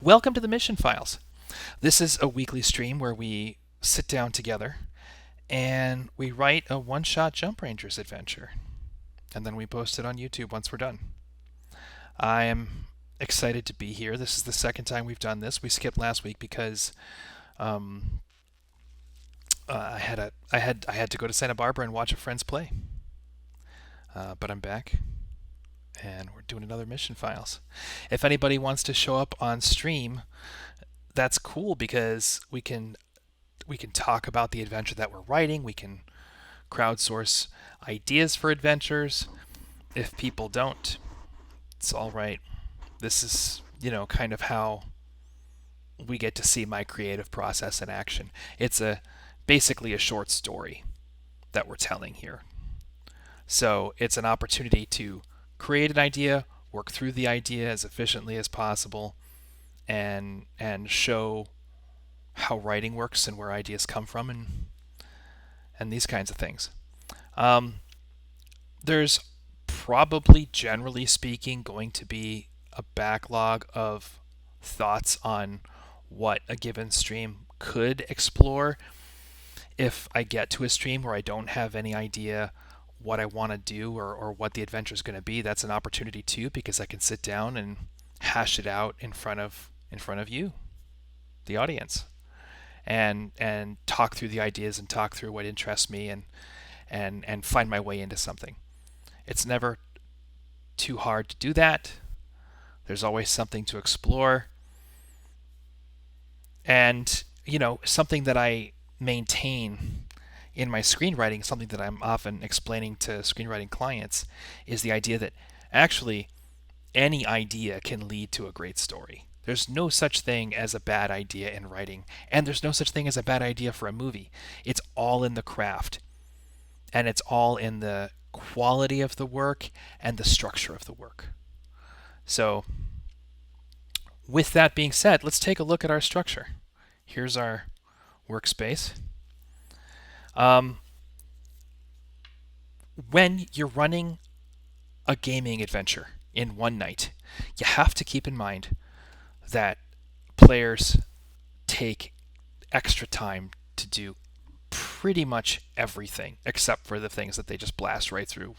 Welcome to the Mission Files. This is a weekly stream where we sit down together and we write a one-shot Jump Rangers adventure. And then we post it on YouTube once we're done. I am excited to be here. This is the second time we've done this. We skipped last week because I had to go to Santa Barbara and watch a friend's play. But I'm back, and we're doing another Mission Files. If anybody wants to show up on stream, that's cool because we can talk about the adventure that we're writing. We can crowdsource ideas for adventures. If people don't, it's all right. This is, kind of how we get to see my creative process in action. It's basically a short story that we're telling here. So it's an opportunity to create an idea, work through the idea as efficiently as possible, and show how writing works and where ideas come from and these kinds of things. There's probably, generally speaking, going to be a backlog of thoughts on what a given stream could explore. If I get to a stream where I don't have any idea what I want to do or what the adventure is going to be, that's an opportunity too, because I can sit down and hash it out in front of you, the audience, and talk through the ideas and talk through what interests me and find my way into something. It's never too hard to do that. There's always something to explore. And, something that I maintain in my screenwriting, something that I'm often explaining to screenwriting clients, is the idea that actually any idea can lead to a great story. There's no such thing as a bad idea in writing, and there's no such thing as a bad idea for a movie. It's all in the craft, and it's all in the quality of the work and the structure of the work. So, with that being said, let's take a look at our structure. Here's our workspace. When you're running a gaming adventure in one night, you have to keep in mind that players take extra time to do pretty much everything except for the things that they just blast right through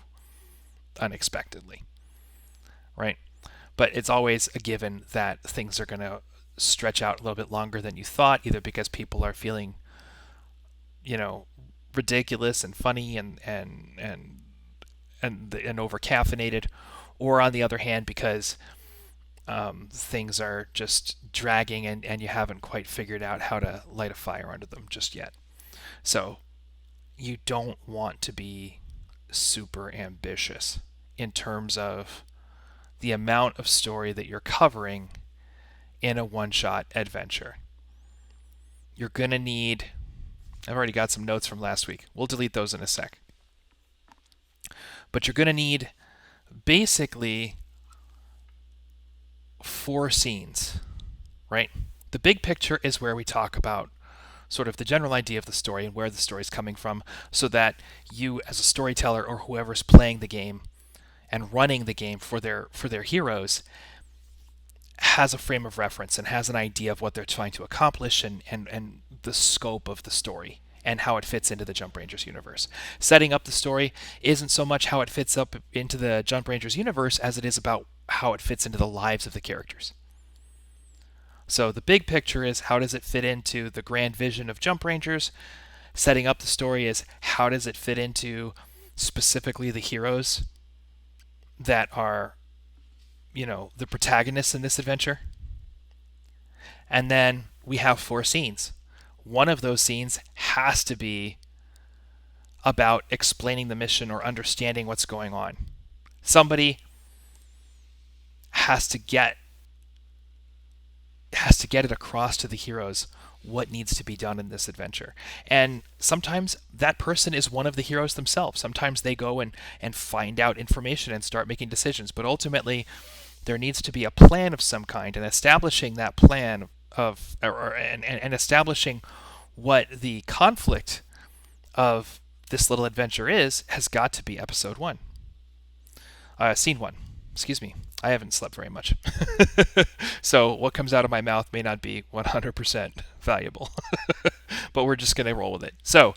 unexpectedly, right? But it's always a given that things are going to stretch out a little bit longer than you thought, either because people are feeling, ridiculous and funny and over caffeinated, or on the other hand because things are just dragging and you haven't quite figured out how to light a fire under them just yet. So you don't want to be super ambitious in terms of the amount of story that you're covering in a one-shot adventure. You're going to need... I've already got some notes from last week. We'll delete those in a sec. But you're going to need basically 4 scenes, right? The big picture is where we talk about sort of the general idea of the story and where the story is coming from, so that you as a storyteller or whoever's playing the game and running the game for their heroes has a frame of reference and has an idea of what they're trying to accomplish and the scope of the story and how it fits into the Jump Rangers universe. Setting up the story isn't so much how it fits up into the Jump Rangers universe as it is about how it fits into the lives of the characters. So the big picture is, how does it fit into the grand vision of Jump Rangers? Setting up the story is, how does it fit into specifically the heroes that are, the protagonists in this adventure? And then we have 4 scenes. One of those scenes has to be about explaining the mission or understanding what's going on. Somebody has to get it across to the heroes what needs to be done in this adventure. And sometimes that person is one of the heroes themselves. Sometimes they go and find out information and start making decisions. But ultimately, there needs to be a plan of some kind, and establishing that plan and establishing what the conflict of this little adventure is has got to be episode 1. Scene 1. Excuse me. I haven't slept very much. So what comes out of my mouth may not be 100% valuable. But we're just going to roll with it. So,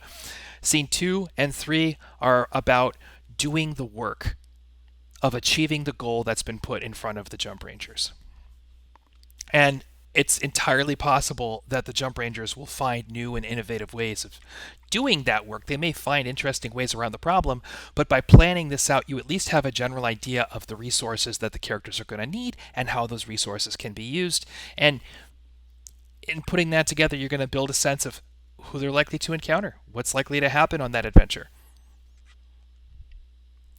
scene 2 and 3 are about doing the work of achieving the goal that's been put in front of the Jump Rangers. And it's entirely possible that the Jump Rangers will find new and innovative ways of doing that work. They may find interesting ways around the problem, but by planning this out, you at least have a general idea of the resources that the characters are going to need and how those resources can be used. And in putting that together, you're going to build a sense of who they're likely to encounter, what's likely to happen on that adventure.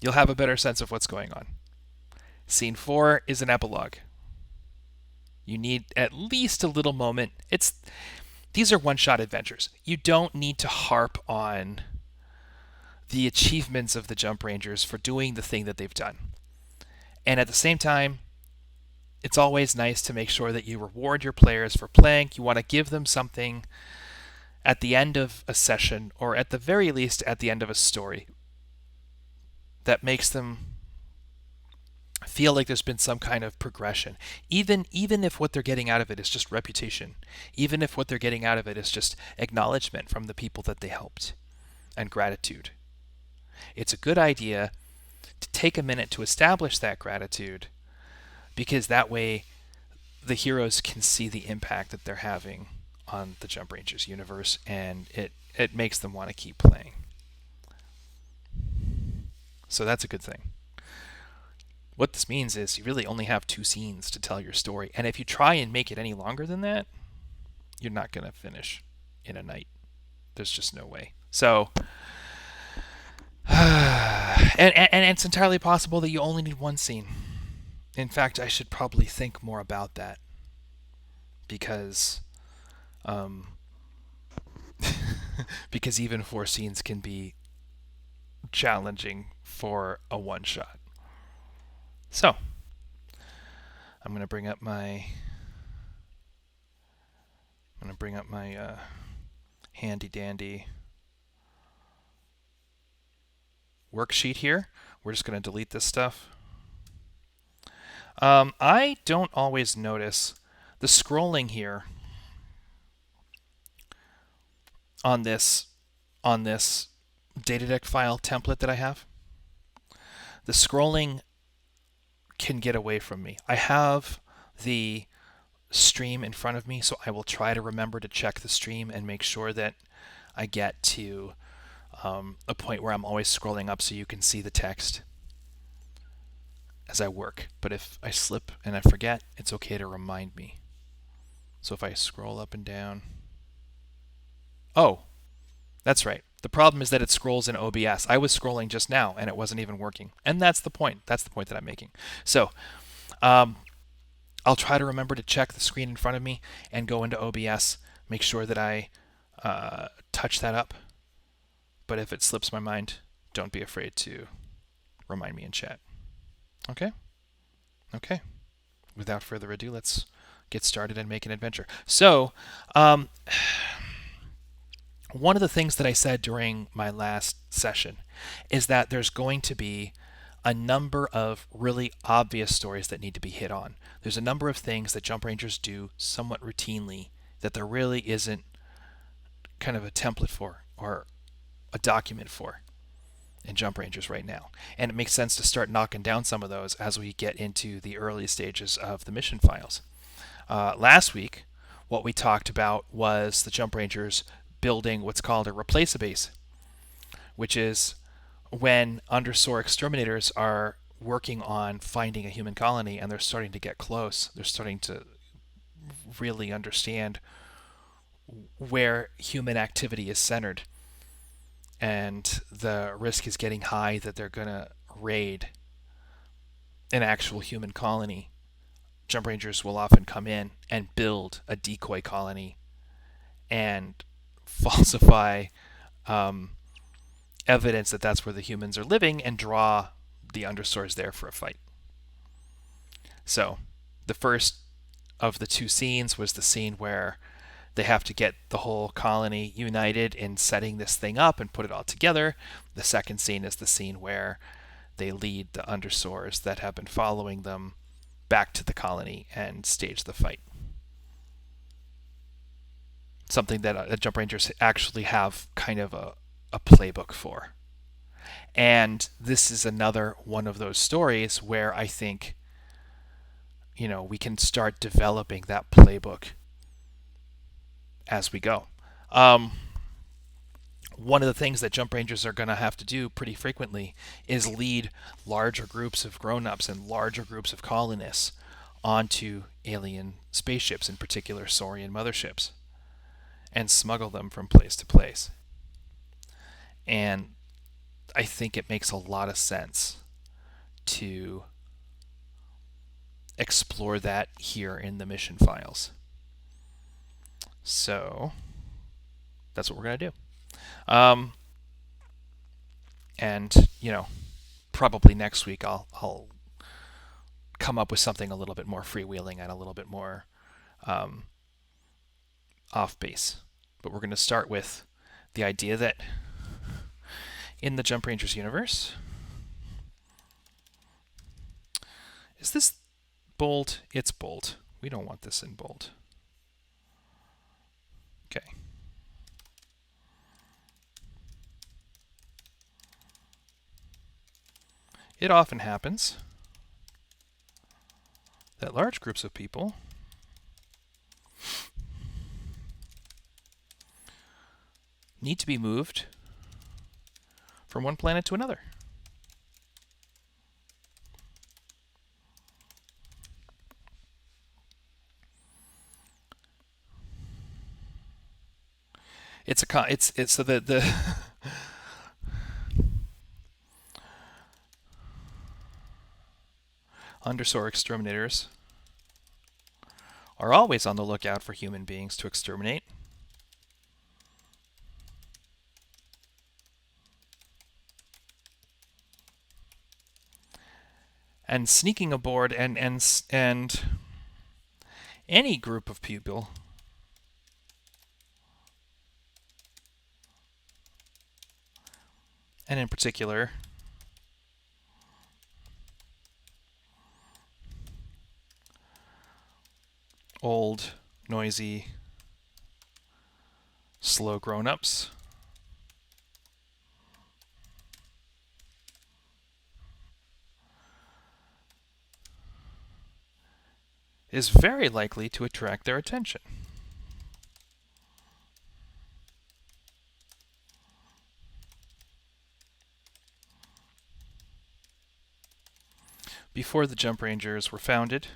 You'll have a better sense of what's going on. Scene 4 is an epilogue. You need at least a little moment. These are one-shot adventures. You don't need to harp on the achievements of the Jump Rangers for doing the thing that they've done. And at the same time, it's always nice to make sure that you reward your players for playing. You want to give them something at the end of a session, or at the very least at the end of a story, that makes them feel like there's been some kind of progression. Even if what they're getting out of it is just reputation, even if what they're getting out of it is just acknowledgement from the people that they helped and gratitude. It's a good idea to take a minute to establish that gratitude, because that way the heroes can see the impact that they're having on the Jump Rangers universe, and it makes them want to keep playing. So that's a good thing. What this means is you really only have 2 scenes to tell your story, and if you try and make it any longer than that, you're not going to finish in a night. There's just no way. So, and it's entirely possible that you only need 1 scene. In fact, I should probably think more about that, because because even 4 scenes can be challenging for a one-shot. So, I'm going to bring up my handy dandy worksheet here. We're just going to delete this stuff. I don't always notice the scrolling here on this data deck file template that I have. The scrolling can get away from me. I have the stream in front of me, so I will try to remember to check the stream and make sure that I get to a point where I'm always scrolling up so you can see the text as I work. But if I slip and I forget, it's okay to remind me. So if I scroll up and down... Oh, that's right. The problem is that it scrolls in OBS. I was scrolling just now and it wasn't even working. And that's the point. That's the point that I'm making. So I'll try to remember to check the screen in front of me and go into OBS, make sure that I touch that up. But if it slips my mind, don't be afraid to remind me in chat. Okay? Okay. Without further ado, let's get started and make an adventure. So, one of the things that I said during my last session is that there's going to be a number of really obvious stories that need to be hit on. There's a number of things that Jump Rangers do somewhat routinely that there really isn't kind of a template for or a document for in Jump Rangers right now. And it makes sense to start knocking down some of those as we get into the early stages of the mission files. Last week, what we talked about was the Jump Rangers building what's called a replace-a-base, which is when undersore exterminators are working on finding a human colony and they're starting to get close. They're starting to really understand where human activity is centered, and the risk is getting high that they're going to raid an actual human colony. Jump Rangers will often come in and build a decoy colony and falsify evidence that that's where the humans are living and draw the undersores there for a fight. So the first of the 2 scenes was the scene where they have to get the whole colony united in setting this thing up and put it all together. The second scene is the scene where they lead the undersores that have been following them back to the colony and stage the fight. Something that Jump Rangers actually have kind of a playbook for. And this is another one of those stories where I think, we can start developing that playbook as we go. One of the things that Jump Rangers are going to have to do pretty frequently is lead larger groups of grown-ups and larger groups of colonists onto alien spaceships, in particular Saurian motherships, and smuggle them from place to place. And I think it makes a lot of sense to explore that here in the mission files. So that's what we're going to do. And probably next week I'll come up with something a little bit more freewheeling and a little bit more off base. But we're going to start with the idea that in the Jump Rangers universe, is this bold? It's bold. We don't want this in bold. Okay. It often happens that large groups of people need to be moved from one planet to another. It's so the Undersor exterminators are always on the lookout for human beings to exterminate. And sneaking aboard and any group of people and in particular old, noisy, slow grown-ups is very likely to attract their attention. Before the Jump Rangers were founded,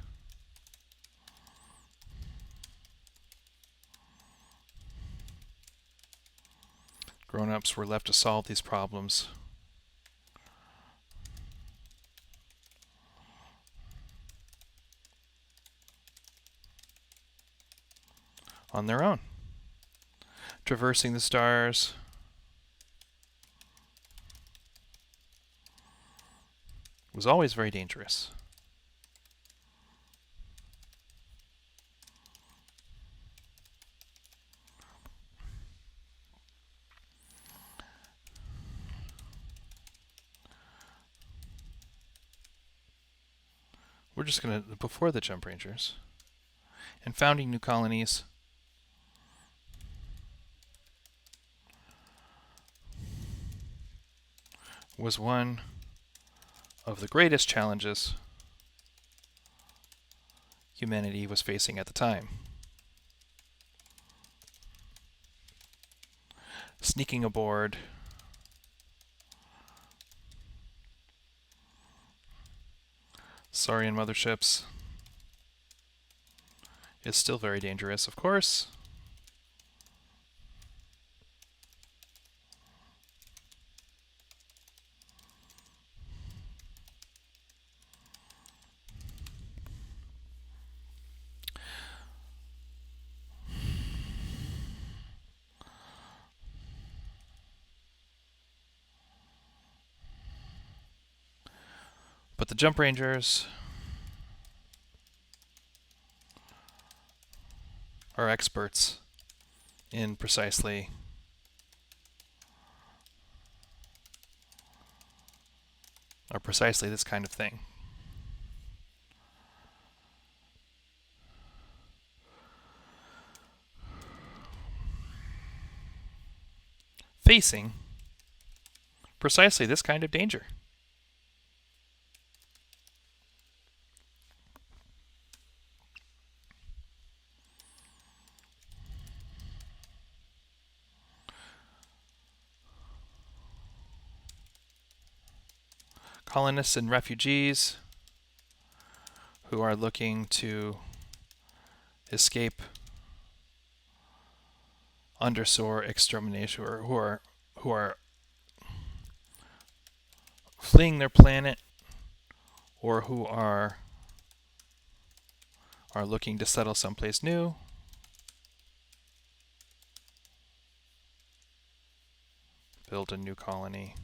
grown-ups were left to solve these problems on their own, traversing the stars, was always very dangerous. We're just going to, before the Jump Rangers, and founding new colonies, was one of the greatest challenges humanity was facing at the time. Sneaking aboard Saurian motherships is still very dangerous, of course. But the Jump Rangers are experts in precisely this kind of thing. facing precisely this kind of danger. Colonists and refugees who are looking to escape undersoar extermination, or who are fleeing their planet, or who are looking to settle someplace new. Build a new colony.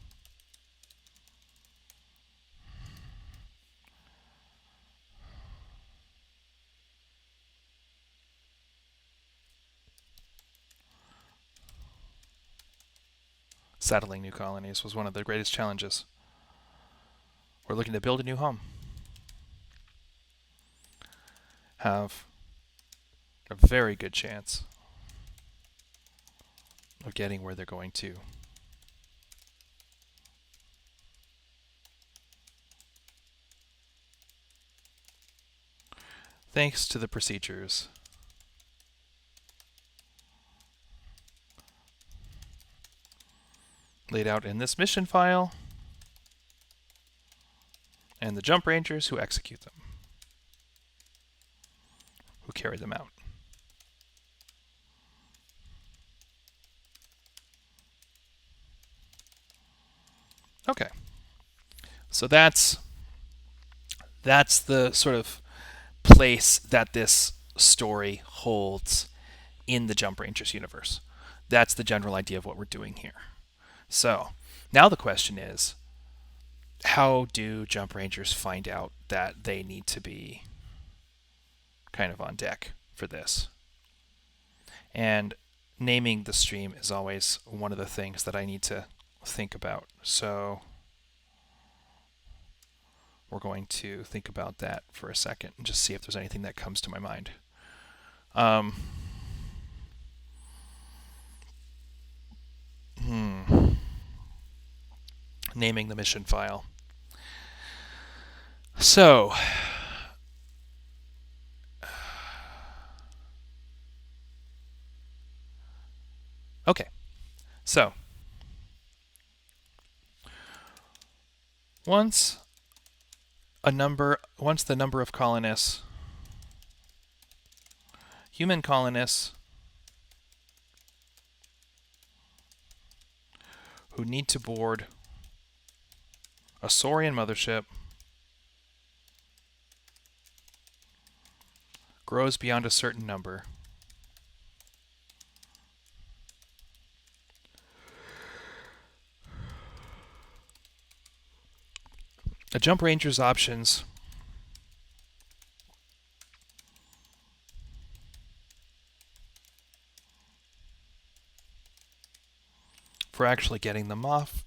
Settling new colonies was one of the greatest challenges. We're looking to build a new home. Have a very good chance of getting where they're going to. Thanks to the procedures laid out in this mission file and the jump rangers who execute them, who carry them out. Okay, so that's the sort of place that this story holds in the Jump Rangers universe. That's the general idea of what we're doing here. So now the question is, how do Jump Rangers find out that they need to be kind of on deck for this? And naming the stream is always one of the things that I need to think about. So we're going to think about that for a second and just see if there's anything that comes to my mind. Naming the mission file. So, okay. So, once the number of colonists, human colonists, who need to board a Saurian mothership grows beyond a certain number, a Jump Ranger's options for actually getting them off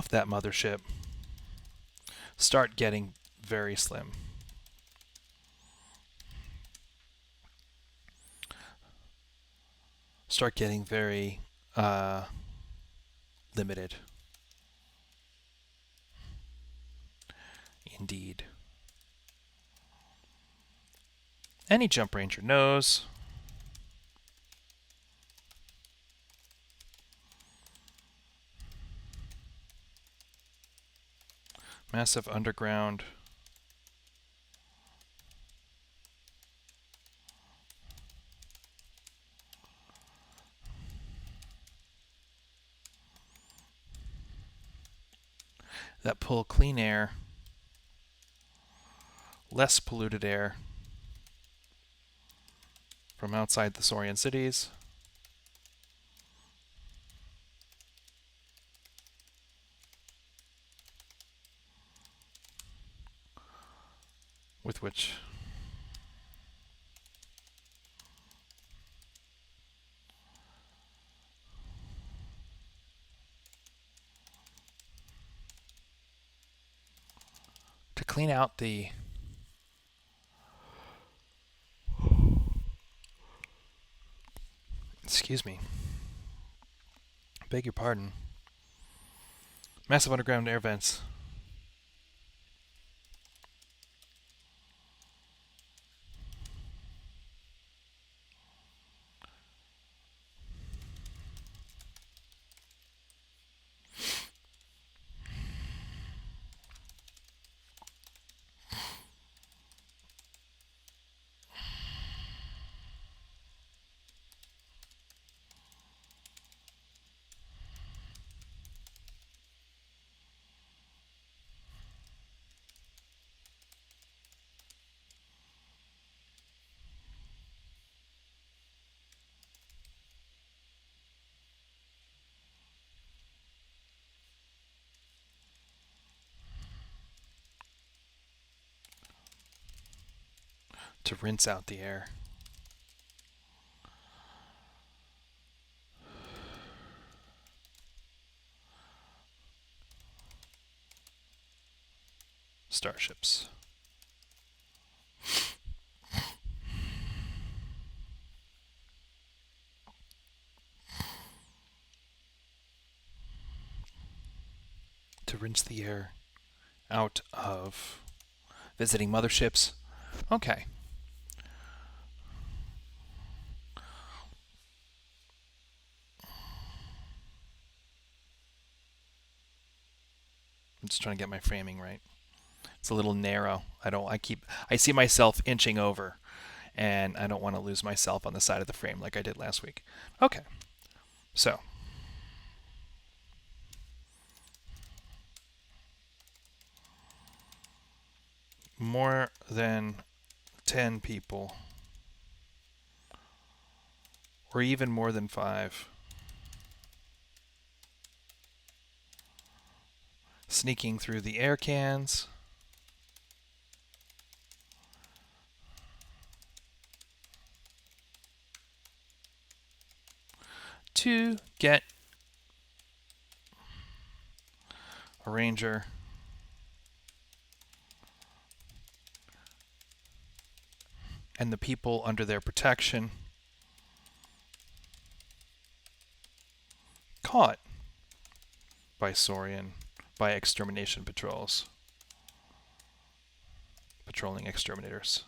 that mothership start getting very slim. Start getting very limited. Indeed. Any Jump Ranger knows massive underground that pull clean air, less polluted air from outside the Saurian cities, with which to clean out the Excuse me. Beg your pardon. Massive underground air vents. To rinse out the air. Starships. To rinse the air out of visiting motherships. Okay. I'm just trying to get my framing right. It's a little narrow. I see myself inching over, and I don't want to lose myself on the side of the frame like I did last week. Okay. So, more than 10 people, or even more than 5, sneaking through the air cans. To get a ranger and the people under their protection caught by Saurian, by extermination patrols, patrolling exterminators.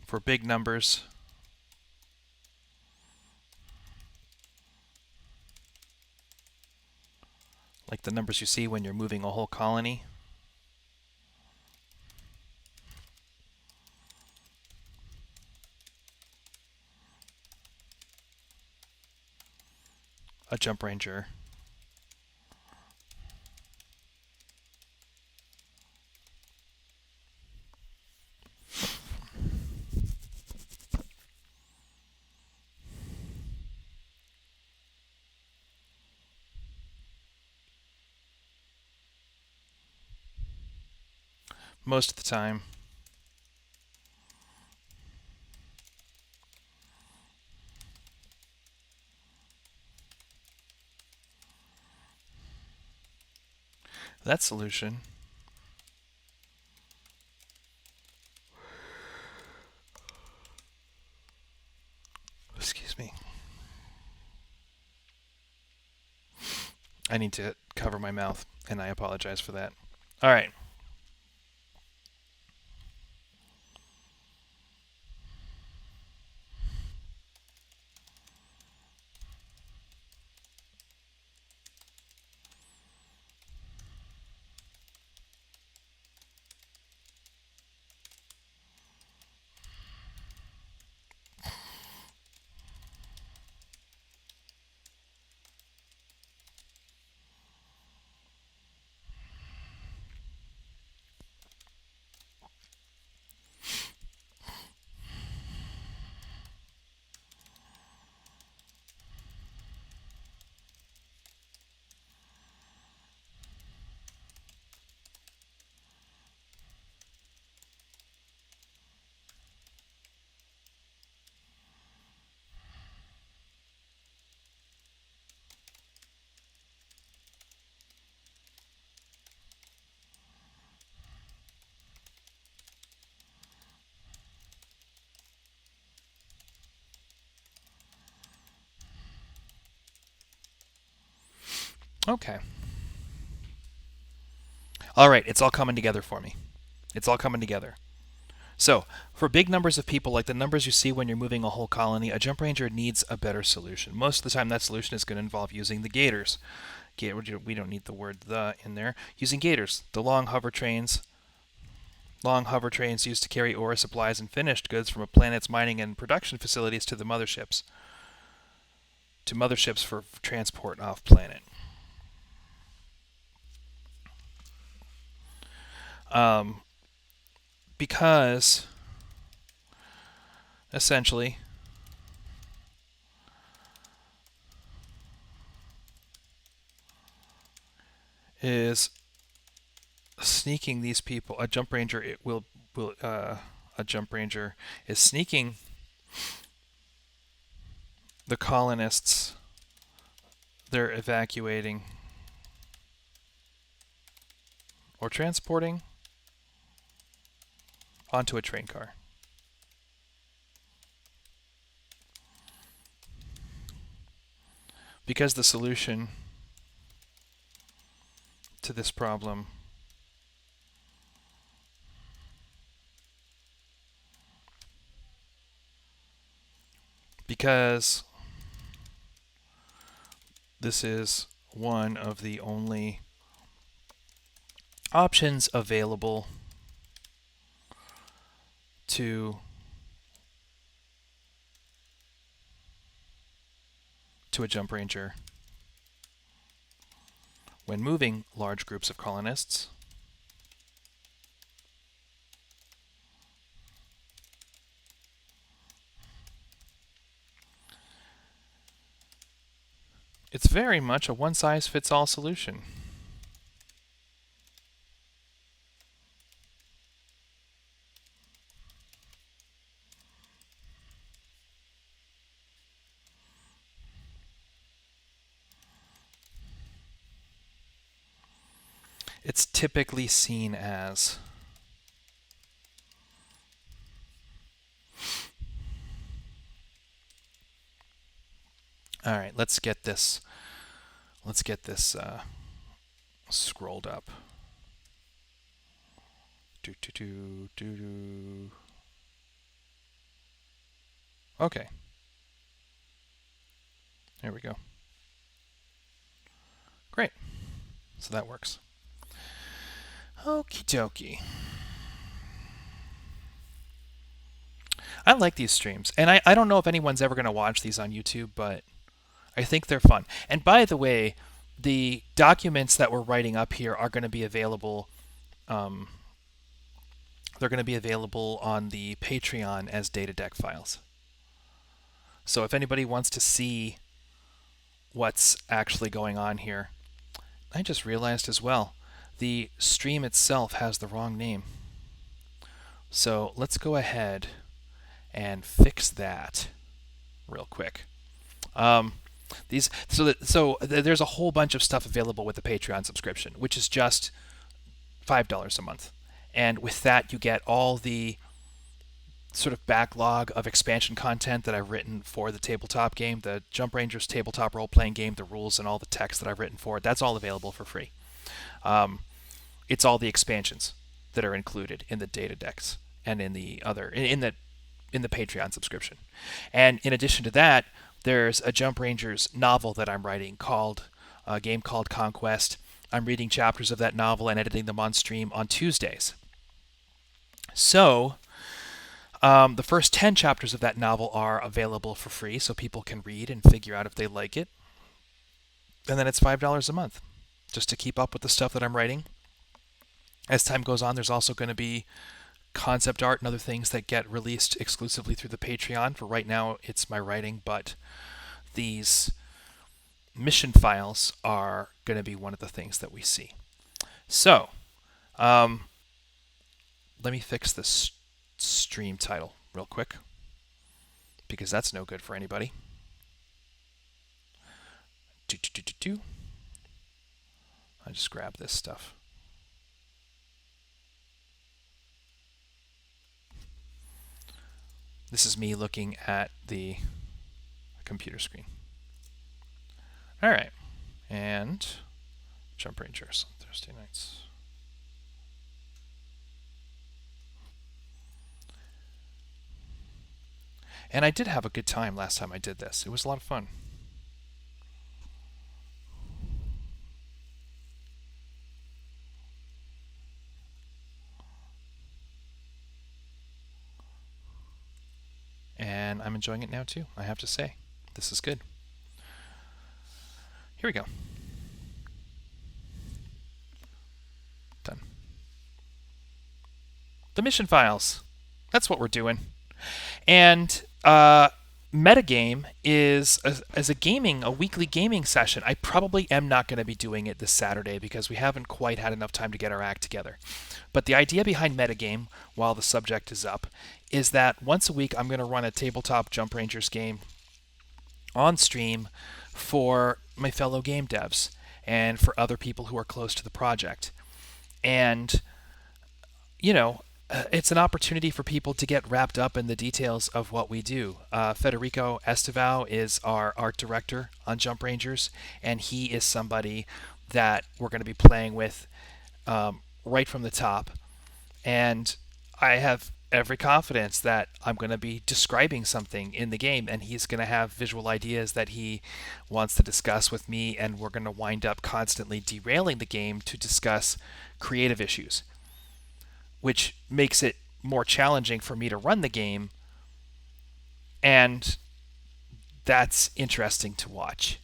For big numbers, like the numbers you see when you're moving a whole colony, a jump ranger most of the time. That solution excuse me. I need to cover my mouth, and I apologize for that. All right. Okay. All right, it's all coming together for me. It's all coming together. So, for big numbers of people, like the numbers you see when you're moving a whole colony, a jump ranger needs a better solution. Most of the time, that solution is going to involve using the gators. We don't need the word "the" in there. Using gators, the long hover trains used to carry ore supplies and finished goods from a planet's mining and production facilities to the motherships for transport off planet. Because essentially is sneaking these people. A jump ranger a jump ranger is sneaking the colonists they're evacuating or transporting onto a train car. Because the solution to this problem because this is one of the only options available to a jump ranger when moving large groups of colonists. It's very much a one-size-fits-all solution. It's typically seen as all right, let's get this scrolled up. Okay. There we go. Great. So that works. Okie dokie. I like these streams. And I don't know if anyone's ever going to watch these on YouTube, but I think they're fun. And by the way, the documents that we're writing up here are going to be available. They're going to be available on the Patreon as data deck files. So if anybody wants to see what's actually going on here, I just realized as well, the stream itself has the wrong name. So let's go ahead and fix that real quick. There's a whole bunch of stuff available with the Patreon subscription, which is just $5 a month. And with that, you get all the sort of backlog of expansion content that I've written for the tabletop game, the Jump Rangers tabletop role-playing game, the rules and all the text that I've written for it. That's all available for free. It's all the expansions that are included in the data decks and in the Patreon subscription. And in addition to that, there's a Jump Rangers novel that I'm writing called a game called Conquest. I'm reading chapters of that novel and editing them on stream on Tuesdays. So the first 10 chapters of that novel are available for free, so people can read and figure out if they like it. And then it's $5 a month, just to keep up with the stuff that I'm writing. As time goes on, there's also going to be concept art and other things that get released exclusively through the Patreon. For right now, it's my writing, but these mission files are going to be one of the things that we see. So, let me fix this stream title real quick, because that's no good for anybody. I'll just grab this stuff. This is me looking at the computer screen. All right. And Jump Rangers, Thursday nights. And I did have a good time last time I did this. It was a lot of fun. And I'm enjoying it now too, I have to say. This is good. Here we go. Done. The mission files. That's what we're doing. And metagame is a weekly gaming session. I probably am not going to be doing it this Saturday because we haven't quite had enough time to get our act together. But the idea behind metagame, while the subject is up, is that once a week I'm going to run a tabletop Jump Rangers game on stream for my fellow game devs and for other people who are close to the project. And, it's an opportunity for people to get wrapped up in the details of what we do. Federico Estevao is our art director on Jump Rangers, and he is somebody that we're going to be playing with right from the top. And I have every confidence that I'm going to be describing something in the game, and he's going to have visual ideas that he wants to discuss with me, and we're going to wind up constantly derailing the game to discuss creative issues, which makes it more challenging for me to run the game, and that's interesting to watch.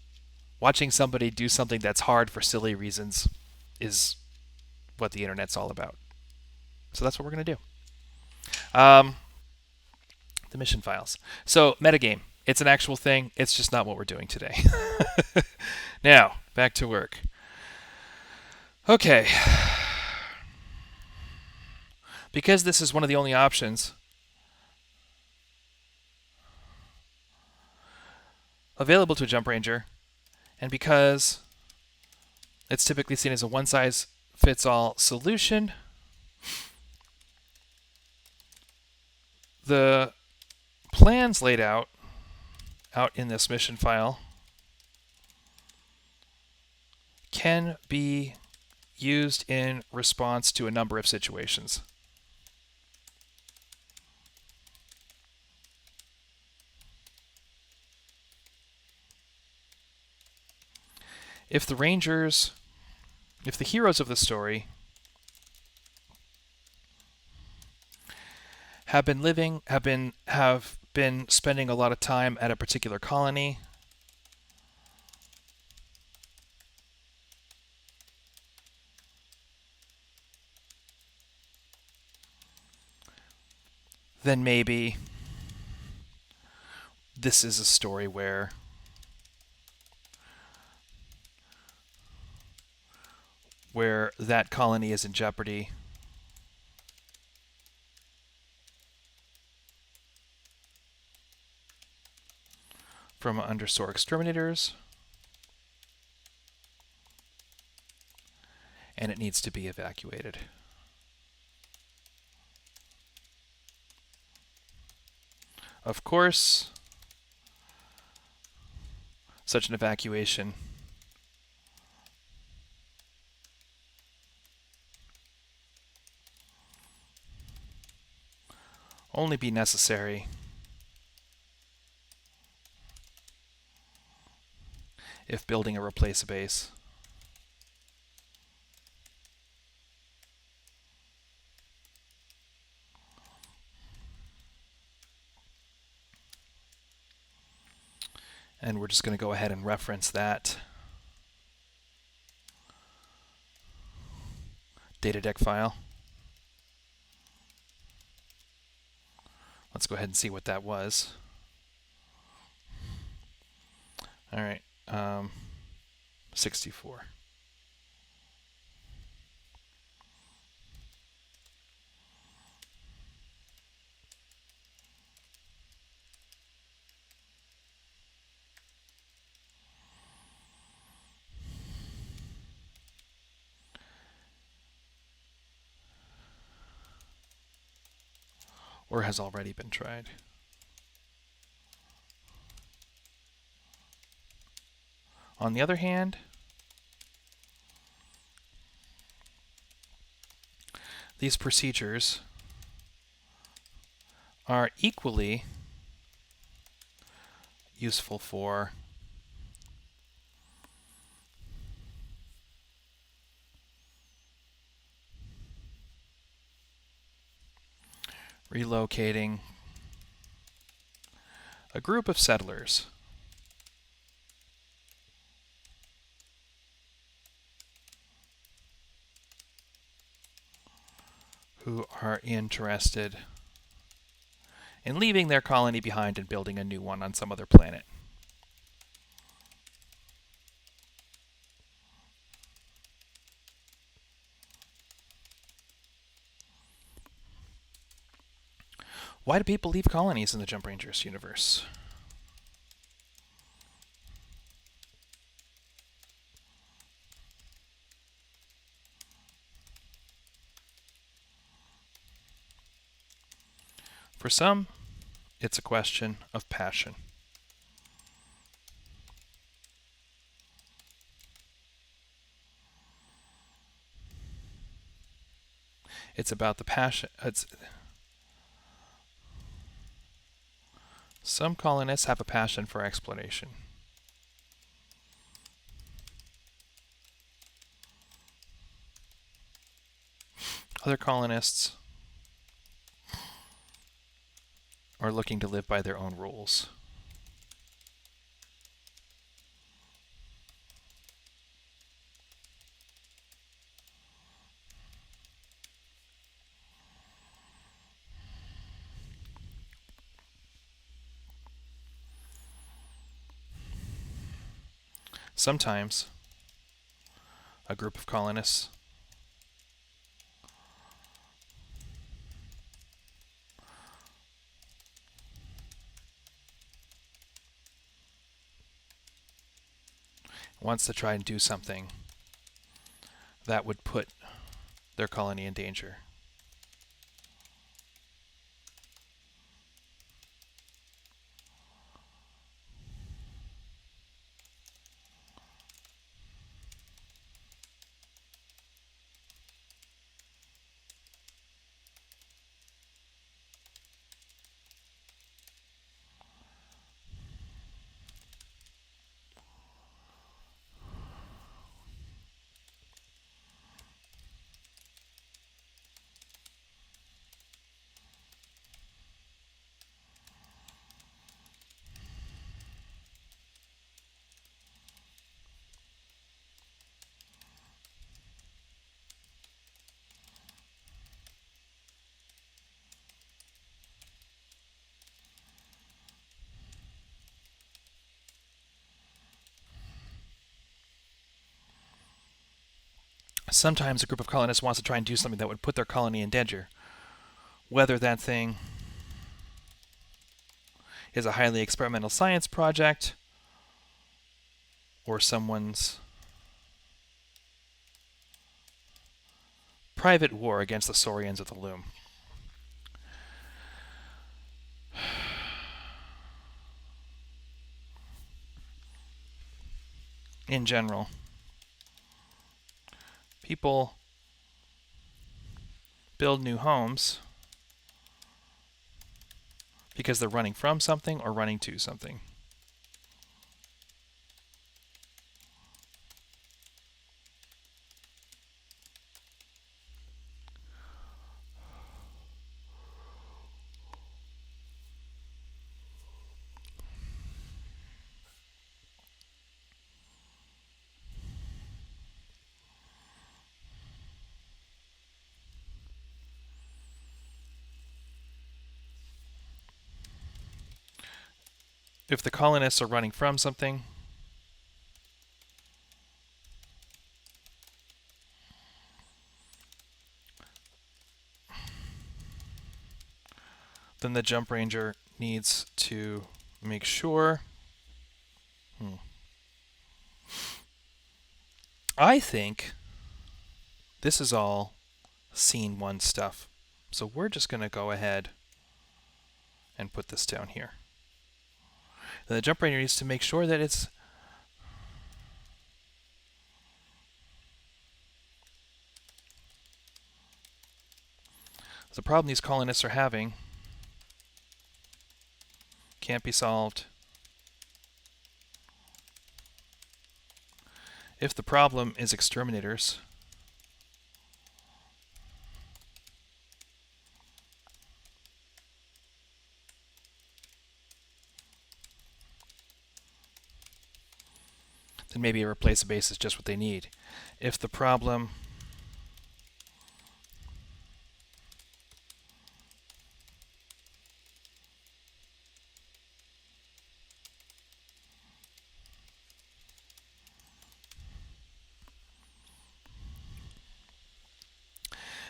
Watching somebody do something that's hard for silly reasons is what the internet's all about. So that's what we're going to do. The mission files. So, metagame. It's an actual thing. It's just not what we're doing today. Now, back to work. Okay. Because this is one of the only options available to a Jump Ranger, and because it's typically seen as a one-size-fits-all solution, the plans laid out in this mission file can be used in response to a number of situations. If the heroes of the story have been spending a lot of time at a particular colony, then maybe this is a story where that colony is in jeopardy from undersore exterminators, and it needs to be evacuated. Of course, such an evacuation only be necessary if building a replace base. And we're just going to go ahead and reference that data deck file. Let's go ahead and see what that was. All right, 64. Or has already been tried. On the other hand, these procedures are equally useful for relocating a group of settlers who are interested in leaving their colony behind and building a new one on some other planet. Why do people leave colonies in the Jump Rangers universe? For some, it's a question of passion. It's about the passion. Some colonists have a passion for exploration. Other colonists are looking to live by their own rules. Sometimes a group of colonists wants to try and do something that would put their colony in danger. Sometimes a group of colonists wants to try and do something that would put their colony in danger. Whether that thing is a highly experimental science project or someone's private war against the Saurians of the Loom. In general, people build new homes because they're running from something or running to something. If the colonists are running from something, then the Jump Ranger needs to make sure. I think this is all scene 1 stuff. So we're just going to go ahead and put this down here. Then the Jump Ranger needs to make sure that it's The problem these colonists are having can't be solved. If the problem is exterminators, then maybe a replace a base is just what they need. If the problem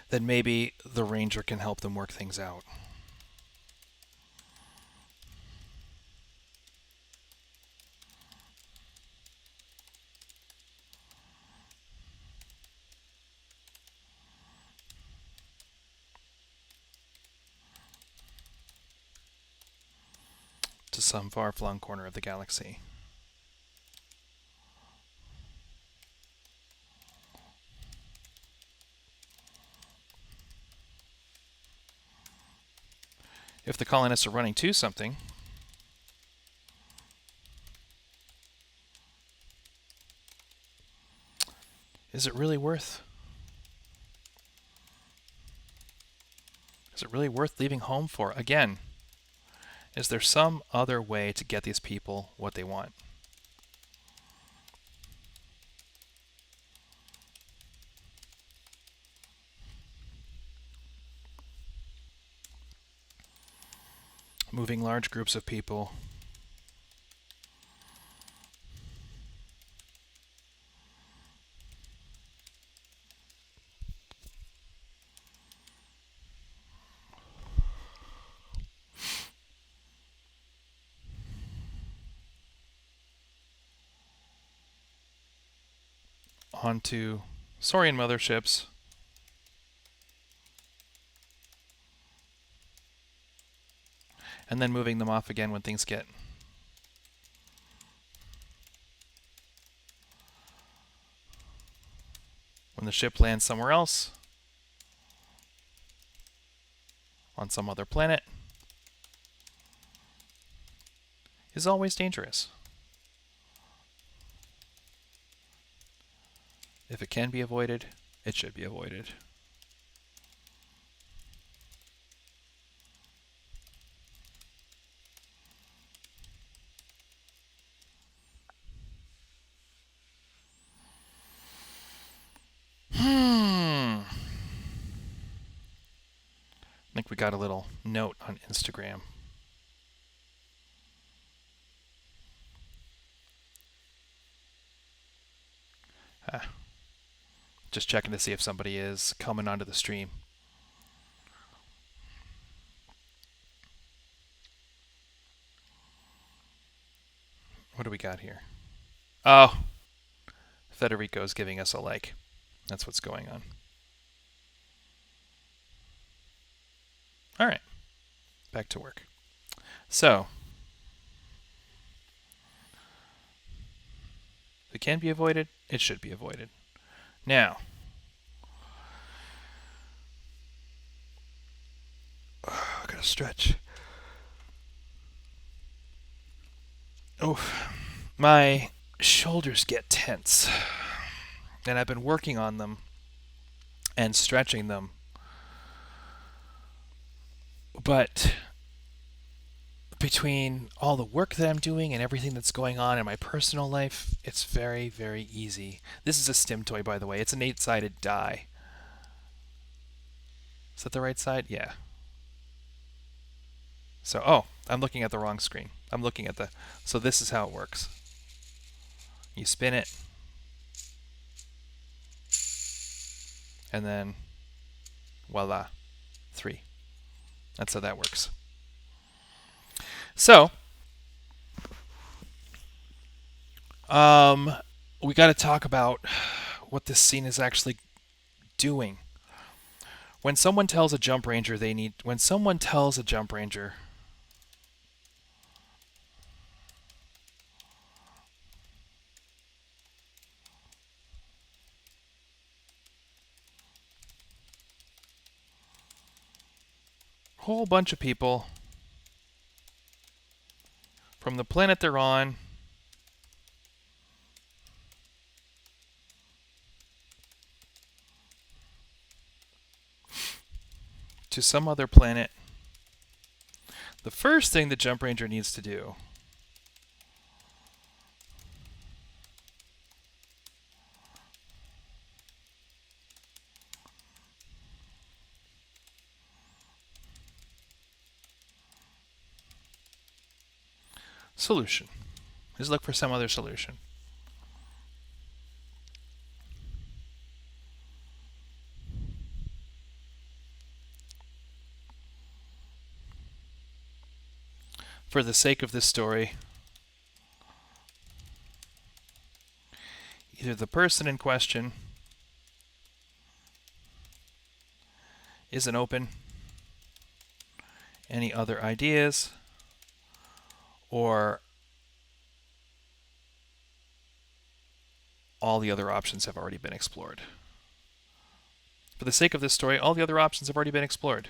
then maybe the ranger can help them work things out. To some far-flung corner of the galaxy. If the colonists are running to something, is it really worth? Is it really worth leaving home for? Again, is there some other way to get these people what they want? Moving large groups of people onto Saurian motherships and then moving them off again when things get when the ship lands somewhere else on some other planet is always dangerous. If it can be avoided, it should be avoided. I think we got a little note on Instagram. Just checking to see if somebody is coming onto the stream. What do we got here? Oh, Federico's giving us a like. That's what's going on. All right, back to work. So, if it can be avoided, it should be avoided. Now, I gotta stretch. Oh, my shoulders get tense, and I've been working on them and stretching them, but between all the work that I'm doing and everything that's going on in my personal life, it's very, very easy. This is a stim toy, by the way. It's an 8-sided die. Is that the right side? Yeah. So, oh, I'm looking at the wrong screen. I'm looking at the... So this is how it works. You spin it. And then, voila, 3. That's how that works. So, we got to talk about what this scene is actually doing. When someone tells a jump ranger when someone tells a jump ranger Whole bunch of people from the planet they're on to some other planet. The first thing the Jump Ranger needs to do solution is look for some other solution. For the sake of this story, either the person in question isn't open, any other ideas, or all the other options have already been explored. For the sake of this story, all the other options have already been explored.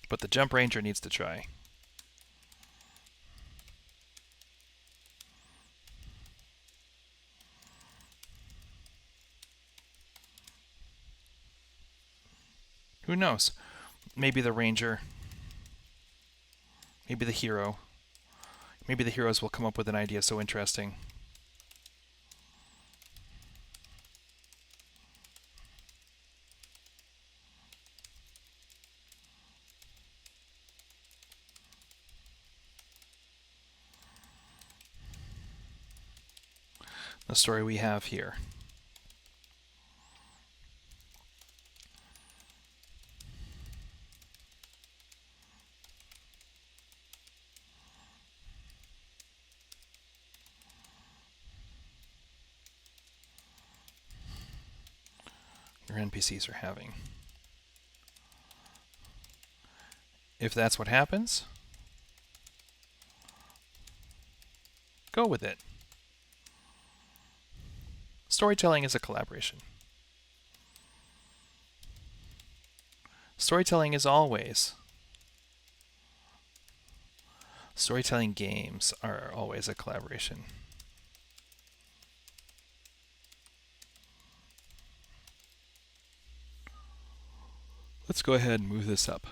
But the Jump Ranger needs to try. Who knows? Maybe the Ranger, maybe the hero, maybe the heroes will come up with an idea so interesting. The story we have here. Your NPCs are having. If that's what happens, go with it. Storytelling is a collaboration. Storytelling is always. Storytelling games are always a collaboration. Let's go ahead and move this up.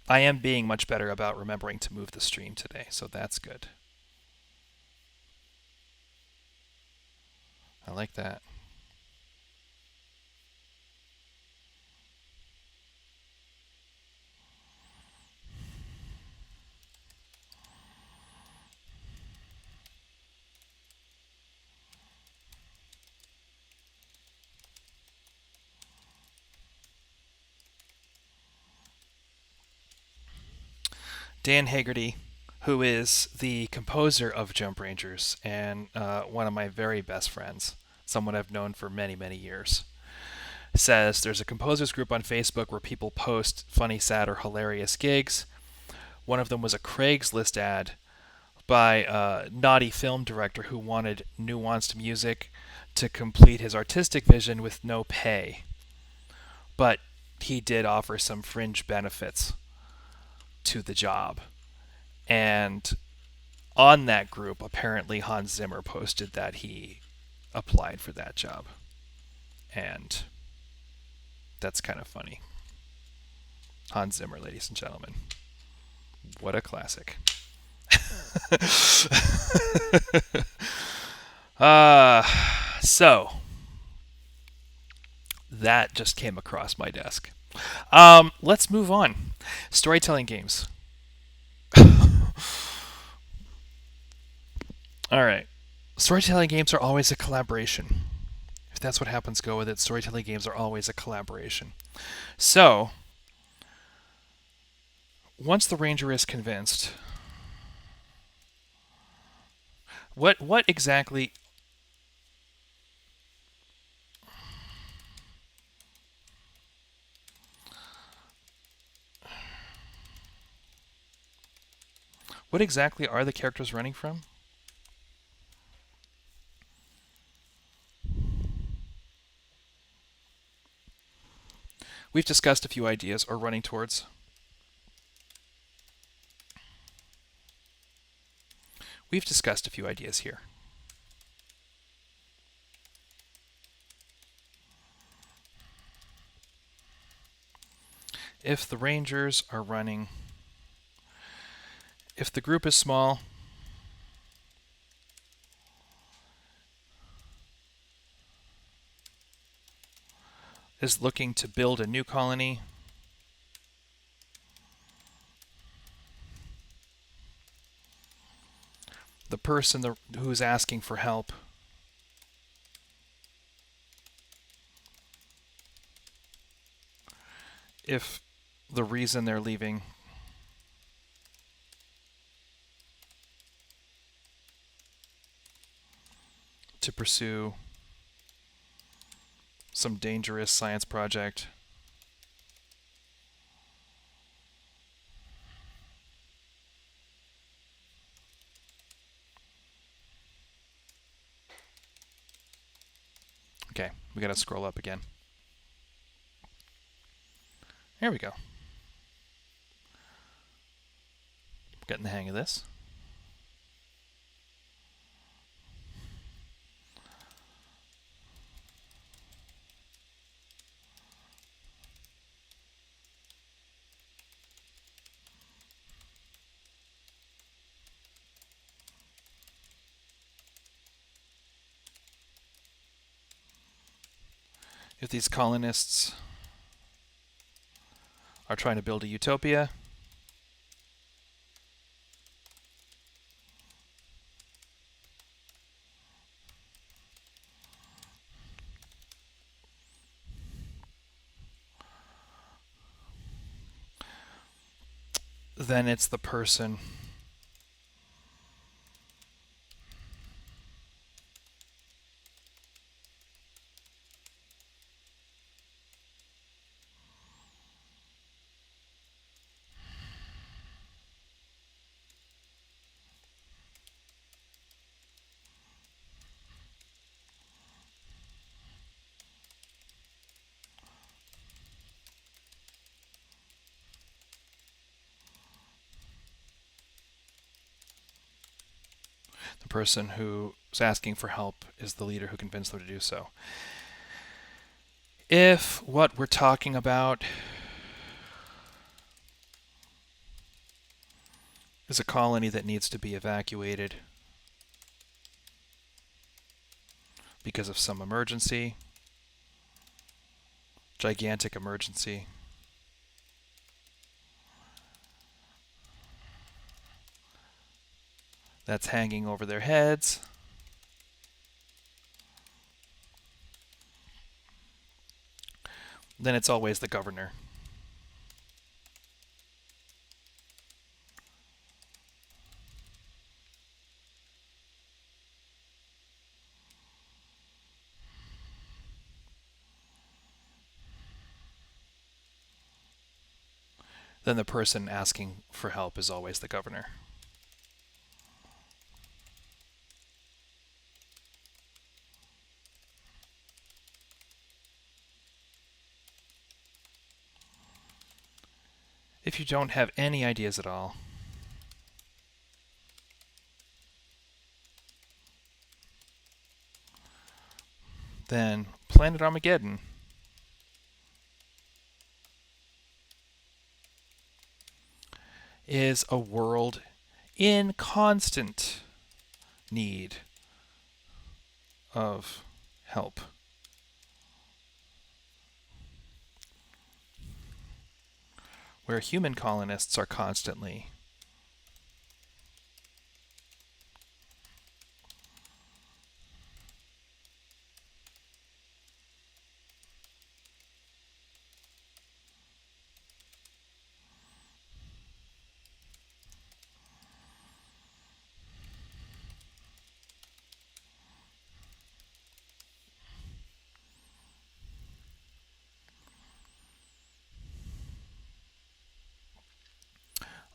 I am being much better about remembering to move the stream today, so that's good. I like that. Dan Haggerty, who is the composer of Jump Rangers and one of my very best friends, someone I've known for many, many years, says there's a composers group on Facebook where people post funny, sad, or hilarious gigs. One of them was a Craigslist ad by a naughty film director who wanted nuanced music to complete his artistic vision with no pay. But he did offer some fringe benefits to the job. And on that group, apparently Hans Zimmer posted that he applied for that job. And that's kind of funny. Hans Zimmer, ladies and gentlemen. What a classic. So, that just came across my desk. Let's move on. Storytelling games. All right. Storytelling games are always a collaboration. If that's what happens, go with it. Storytelling games are always a collaboration. So, once the Ranger is convinced, what exactly... What exactly are the characters running from? We've discussed a few ideas, or running towards. We've discussed a few ideas here. If the Rangers are running, if the group is small, is looking to build a new colony, the person who is asking for help if the reason they're leaving to pursue some dangerous science project Okay, we got to scroll up again. There we go. Getting the hang of this. If these colonists are trying to build a utopia, then it's the person who's asking for help is the leader who convinced them to do so. If what we're talking about is a colony that needs to be evacuated because of some emergency, gigantic emergency, that's hanging over their heads, then it's always the governor. Then the person asking for help is always the governor. If you don't have any ideas at all, then Planet Armageddon is a world in constant need of help. Where human colonists are constantly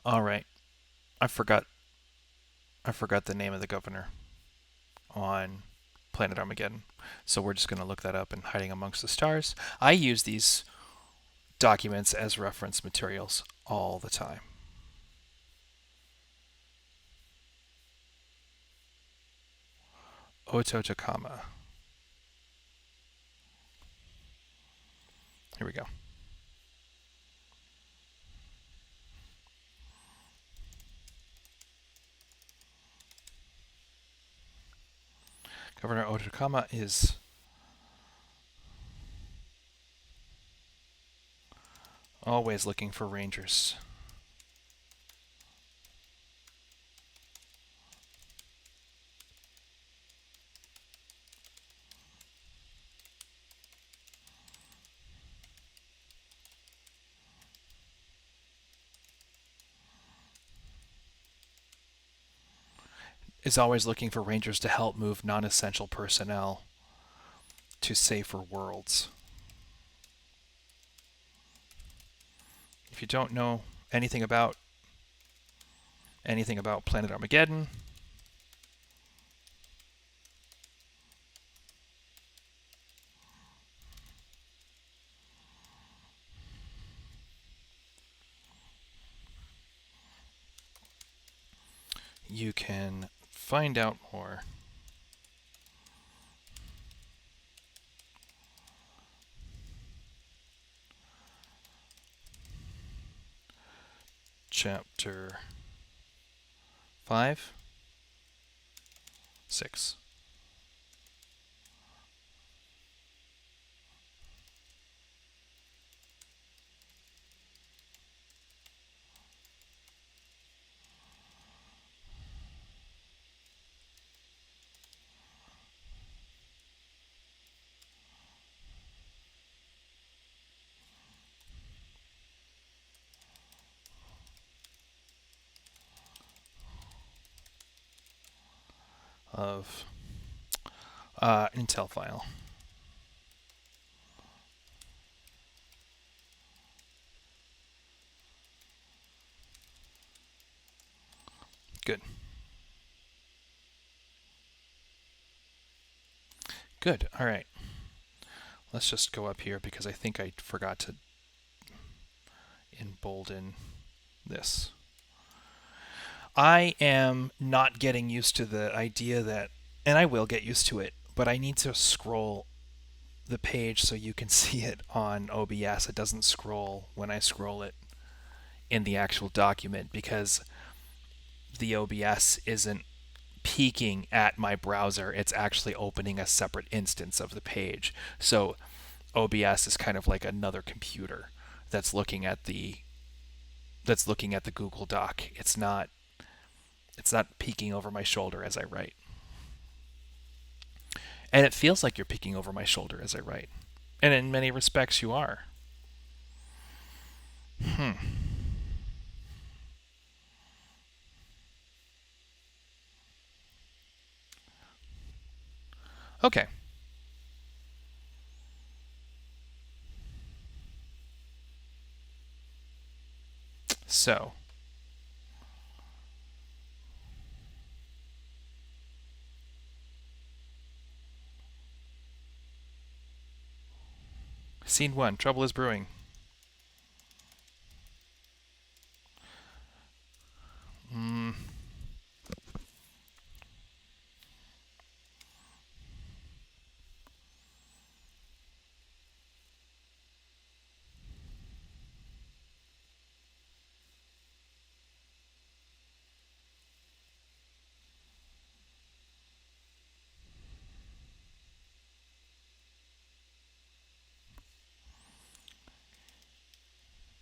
All right. I forgot the name of the governor on Planet Armageddon. So we're just going to look that up in Hiding Amongst the Stars. I use these documents as reference materials all the time. Ototakama. Here we go. Governor Ototakama is always looking for rangers. Is always looking for rangers to help move non-essential personnel to safer worlds. If you don't know anything about Planet Armageddon, you can find out more chapter 5, 6. Of Intel file. Good. Good. All right. Let's just go up here because I think I forgot to embolden this. I am not getting used to the idea that, and I will get used to it, but I need to scroll the page so you can see it on OBS. It doesn't scroll when I scroll it in the actual document because the OBS isn't peeking at my browser. It's actually opening a separate instance of the page. So OBS is kind of like another computer that's looking at the Google Doc. It's not peeking over my shoulder as I write. And it feels like you're peeking over my shoulder as I write. And in many respects you are. Okay. So Scene 1, trouble is brewing.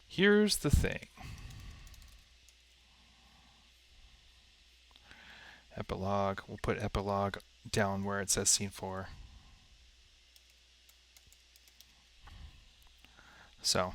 Here's the thing. Epilogue. We'll put epilogue down where it says scene 4. So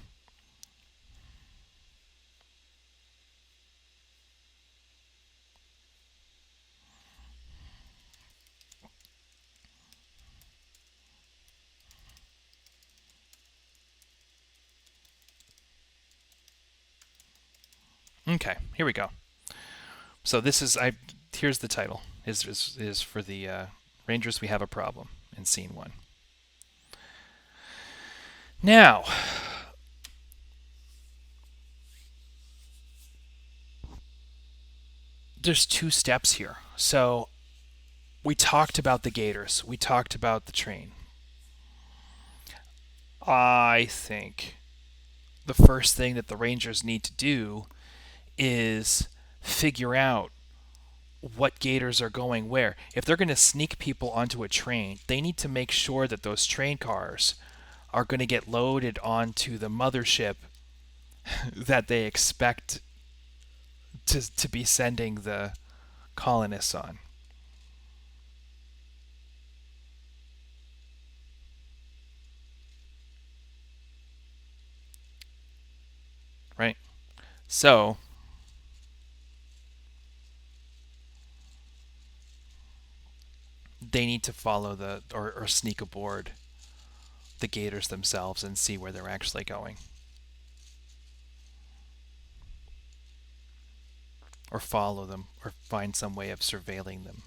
okay, here we go. So this is here's the title. Is for the Rangers We Have a Problem in scene 1. Now, there's two steps here. So we talked about the gators. We talked about the train. I think the first thing that the Rangers need to do is figure out what gators are going where. If they're going to sneak people onto a train, they need to make sure that those train cars are going to get loaded onto the mothership that they expect to be sending the colonists on. Right? So, they need to follow or sneak aboard the gators themselves and see where they're actually going. Or follow them, or find some way of surveilling them.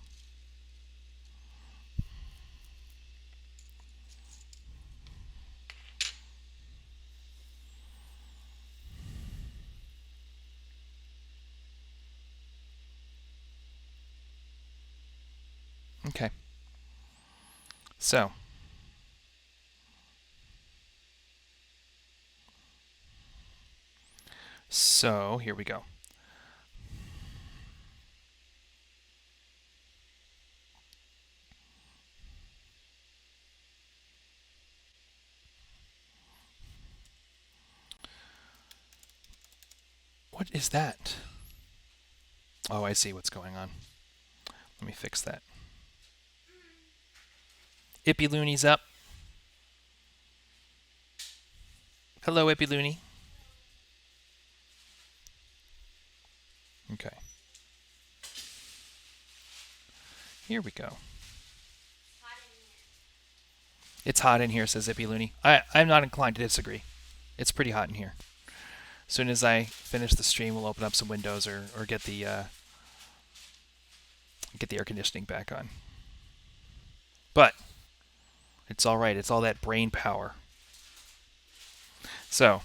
Okay. So, here we go. What is that? Oh, I see what's going on. Let me fix that. Ippy Looney's up. Hello, Ippy Looney. Okay. Here we go. It's hot in here, says Ippy Looney. I'm not inclined to disagree. It's pretty hot in here. As soon as I finish the stream, we'll open up some windows or get the air conditioning back on. But it's all right. It's all that brain power. So,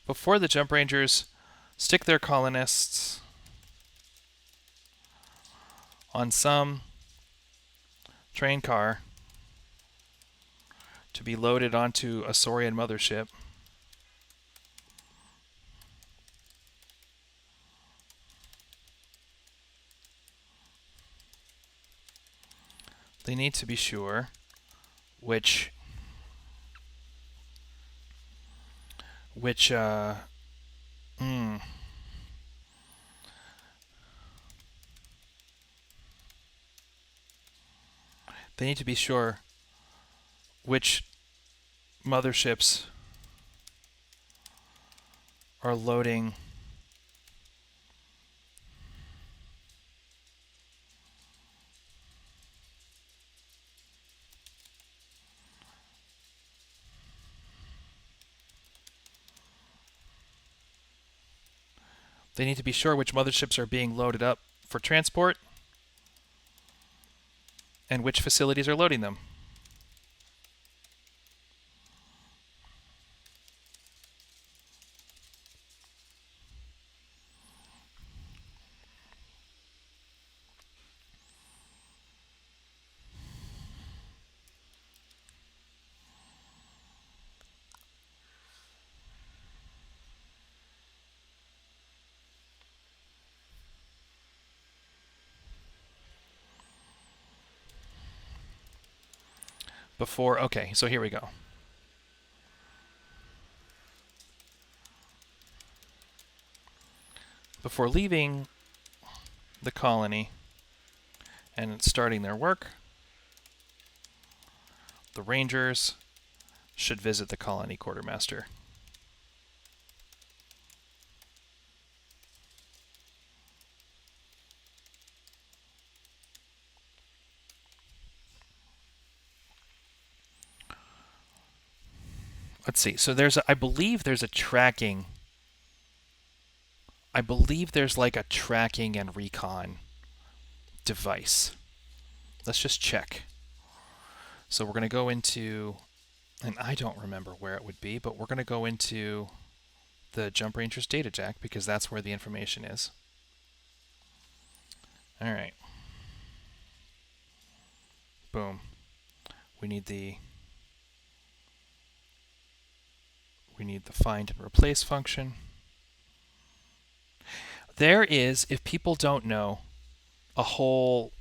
before the Jump Rangers stick their colonists on some train car to be loaded onto a Saurian mothership, they need to be sure which they need to be sure which motherships are loading They need to be sure which motherships are being loaded up for transport and which facilities are loading them. Okay, so here we go. Before leaving the colony and starting their work, the Rangers should visit the colony quartermaster. Let's see. So I believe there's like a tracking and recon device. Let's just check. So we're going to go into And I don't remember where it would be, but we're going to go into the Jump Rangers data jack because that's where the information is. All right. Boom. We need the find and replace function. There is, if people don't know, a whole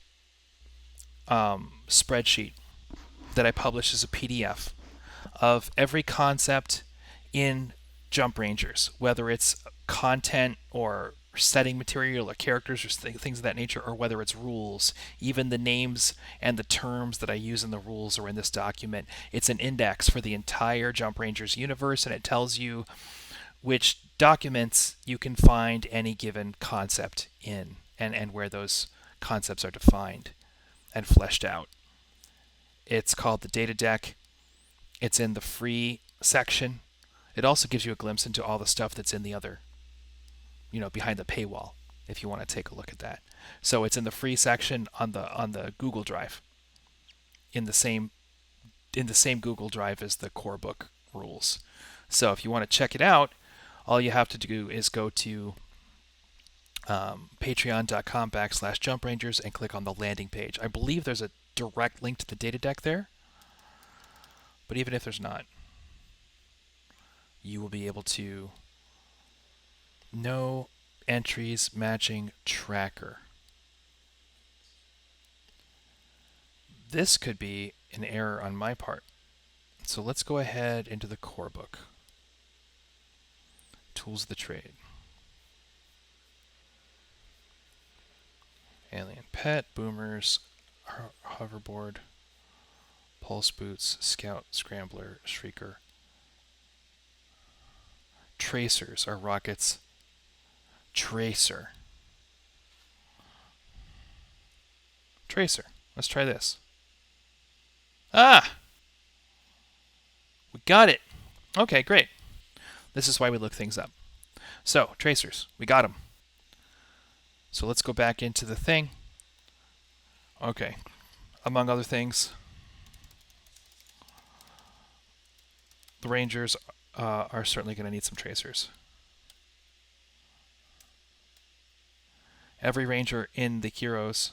spreadsheet that I publish as a PDF of every concept in Jump Rangers, whether it's content or setting material or characters or things of that nature, or whether it's rules. Even the names and the terms that I use in the rules are in this document. It's an index for the entire Jump Rangers universe, and it tells you which documents you can find any given concept in, and where those concepts are defined and fleshed out. It's called the data deck. It's in the free section. It also gives you a glimpse into all the stuff that's in the other, behind the paywall, if you want to take a look at that. So it's in the free section on the Google Drive, in the same Google Drive as the core book rules. So if you want to check it out, all you have to do is go to patreon.com/jumprangers and click on the landing page. I believe there's a direct link to the data deck there, but even if there's not, you will be able to no entries matching tracker. This could be an error on my part. So let's go ahead into the core book. Tools of the trade. Alien pet, boomers, hoverboard, pulse boots, scout, scrambler, shrieker. Tracers are rockets. Tracer. Tracer. Let's try this. Ah! We got it. Okay, great. This is why we look things up. So, tracers. We got them. So let's go back into the thing. Okay. Among other things, the Rangers are certainly going to need some tracers. Every Ranger in the Heroes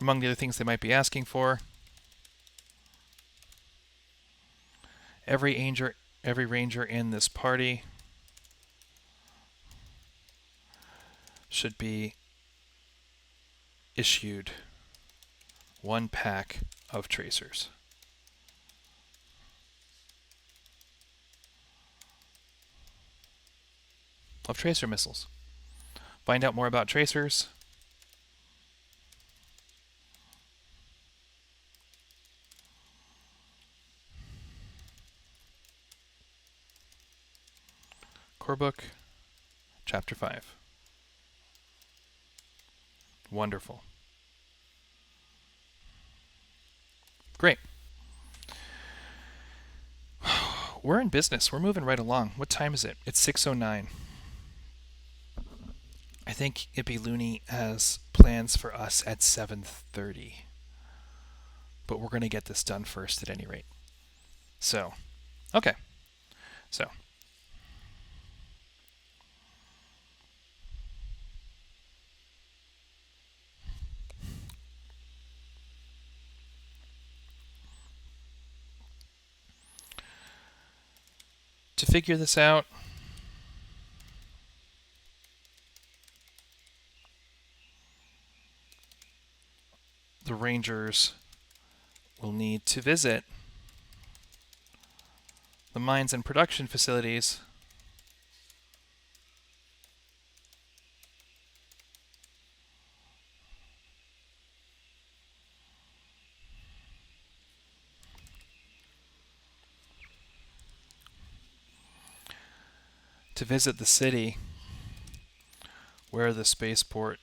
among the other things they might be asking for, every Ranger in this party should be issued 1 pack of tracers. Of tracer missiles. Find out more about tracers. Core book, chapter 5. Wonderful. Great. We're in business. We're moving right along. What time is it? It's 6:09. I think Ippy Looney has plans for us at 7:30. But we're going to get this done first at any rate. So, okay. So, to figure this out, the Rangers will need to visit the mines and production facilities to visit the city where the spaceport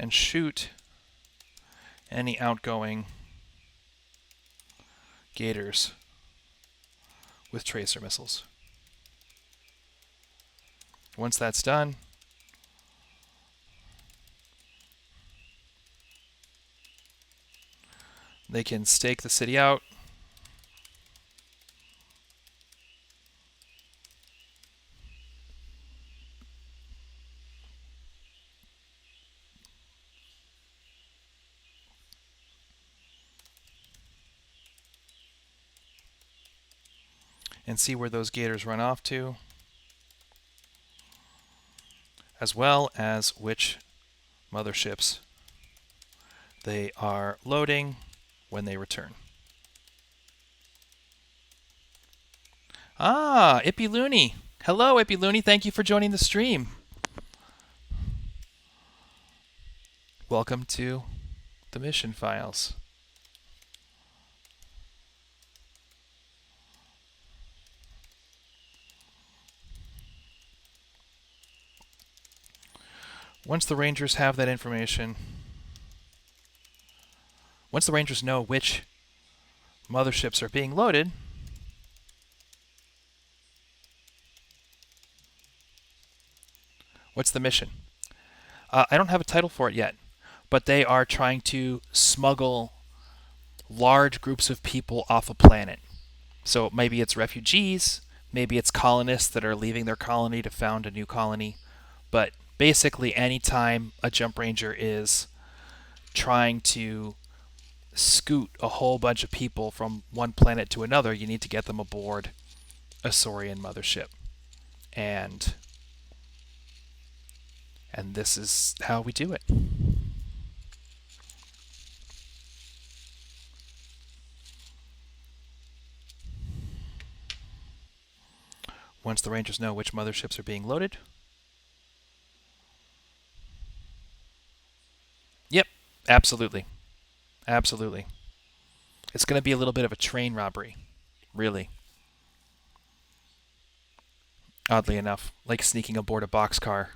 and shoot any outgoing gators with tracer missiles. Once that's done, they can stake the city out. And see where those gators run off to, as well as which motherships they are loading when they return. Ah, Ippy Looney. Hello, Ippy Looney. Thank you for joining the stream. Welcome to the mission files. Once the Rangers have that information, once the Rangers know which motherships are being loaded, what's the mission? I don't have a title for it yet, but they are trying to smuggle large groups of people off a planet. So maybe it's refugees, maybe it's colonists that are leaving their colony to found a new colony. But basically, anytime a jump ranger is trying to scoot a whole bunch of people from one planet to another, you need to get them aboard a Saurian mothership. And this is how we do it. Once the Rangers know which motherships are being loaded. Yep, absolutely. Absolutely. It's going to be a little bit of a train robbery, really. Oddly enough, like sneaking aboard a boxcar.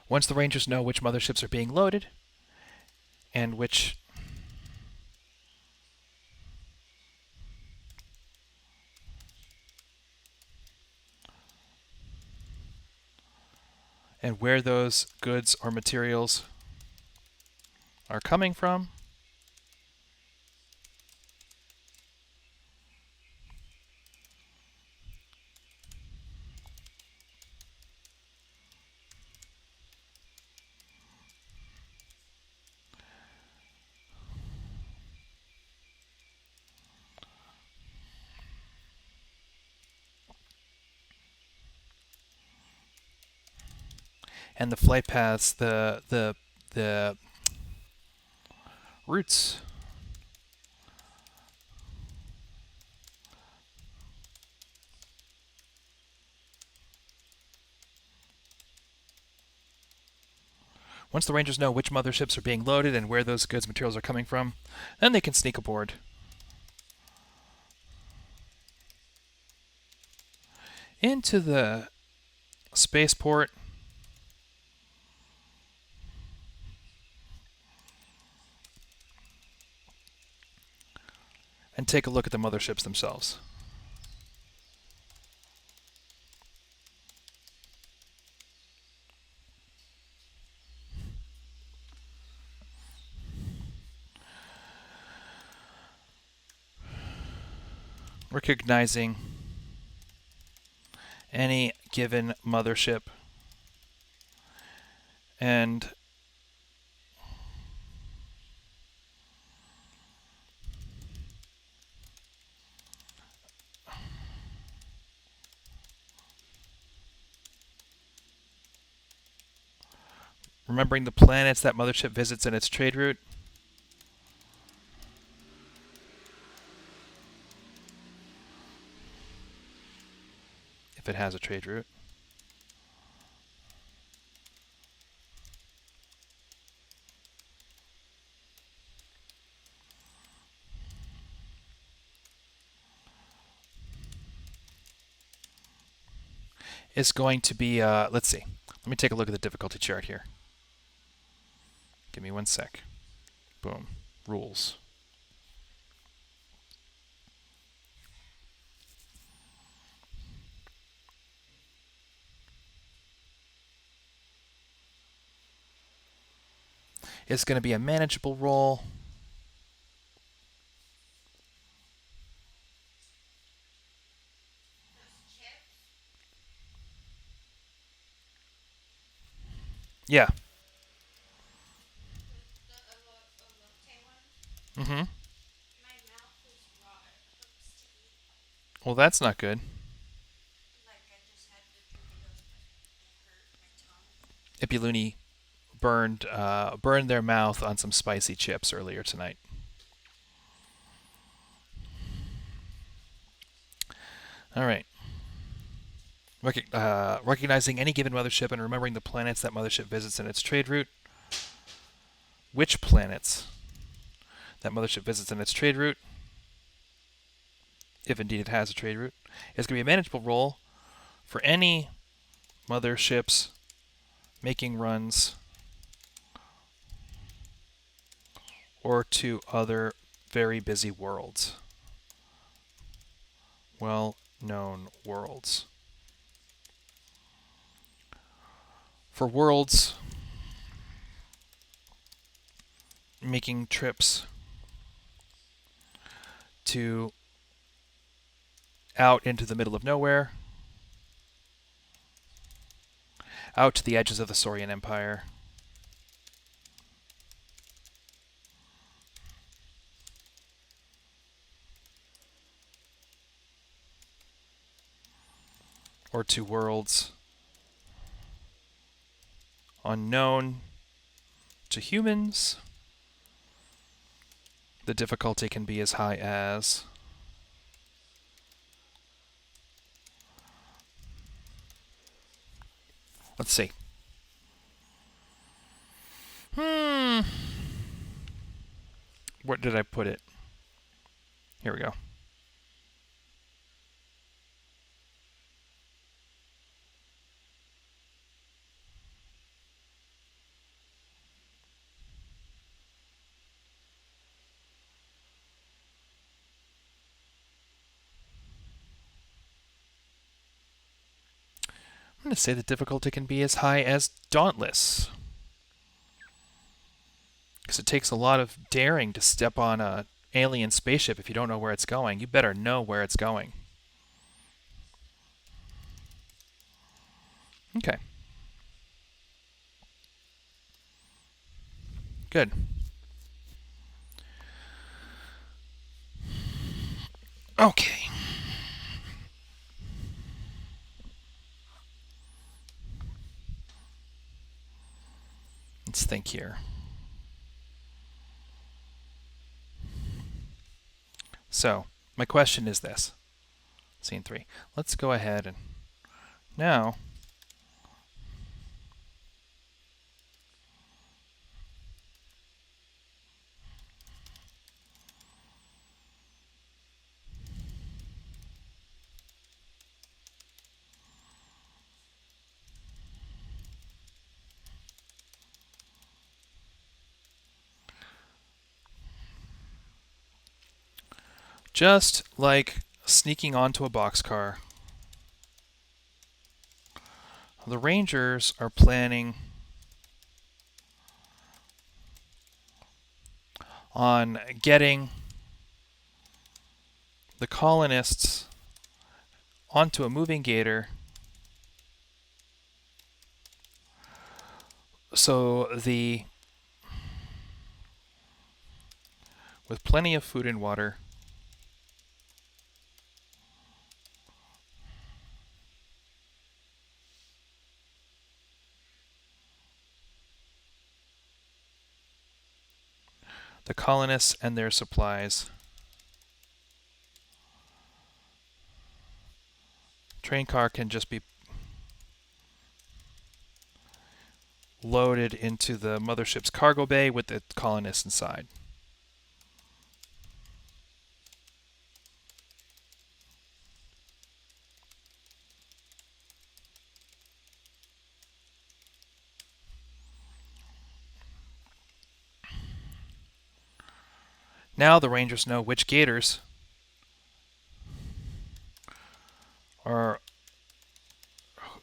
Once the Rangers know which motherships are being loaded and which and where those goods or materials are coming from, and the flight paths, the routes. Once the Rangers know which motherships are being loaded and where those goods materials are coming from, then they can sneak aboard. Into the spaceport. And take a look at the motherships themselves. Recognizing any given mothership and remembering the planets that mothership visits in its trade route. If it has a trade route. Is going to be, let's see. Let me take a look at the difficulty chart here. Give me 1 sec. Boom. Rules. It's going to be a manageable roll. Yeah. Mm-hmm. Well, that's not good. Ipuluni burned their mouth on some spicy chips earlier tonight. All right. Recognizing any given mothership and remembering the planets that mothership visits in its trade route. Which planets that mothership visits in its trade route, if indeed it has a trade route, is going to be a manageable roll for any motherships making runs or to other very busy worlds. Well-known worlds. For worlds making trips to out into the middle of nowhere, out to the edges of the Saurian Empire, or to worlds unknown to humans. The difficulty can be as high as let's see. Where did I put it? Here we go. I'm going to say the difficulty can be as high as Dauntless. Because it takes a lot of daring to step on a alien spaceship if you don't know where it's going. You better know where it's going. Okay. Good. Okay. Let's think here. So, my question is this. Scene 3. Let's go ahead and now just like sneaking onto a boxcar, the Rangers are planning on getting the colonists onto a moving gator so with plenty of food and water, the colonists and their supplies. Train car can just be loaded into the mothership's cargo bay with the colonists inside. Now the Rangers know which gators are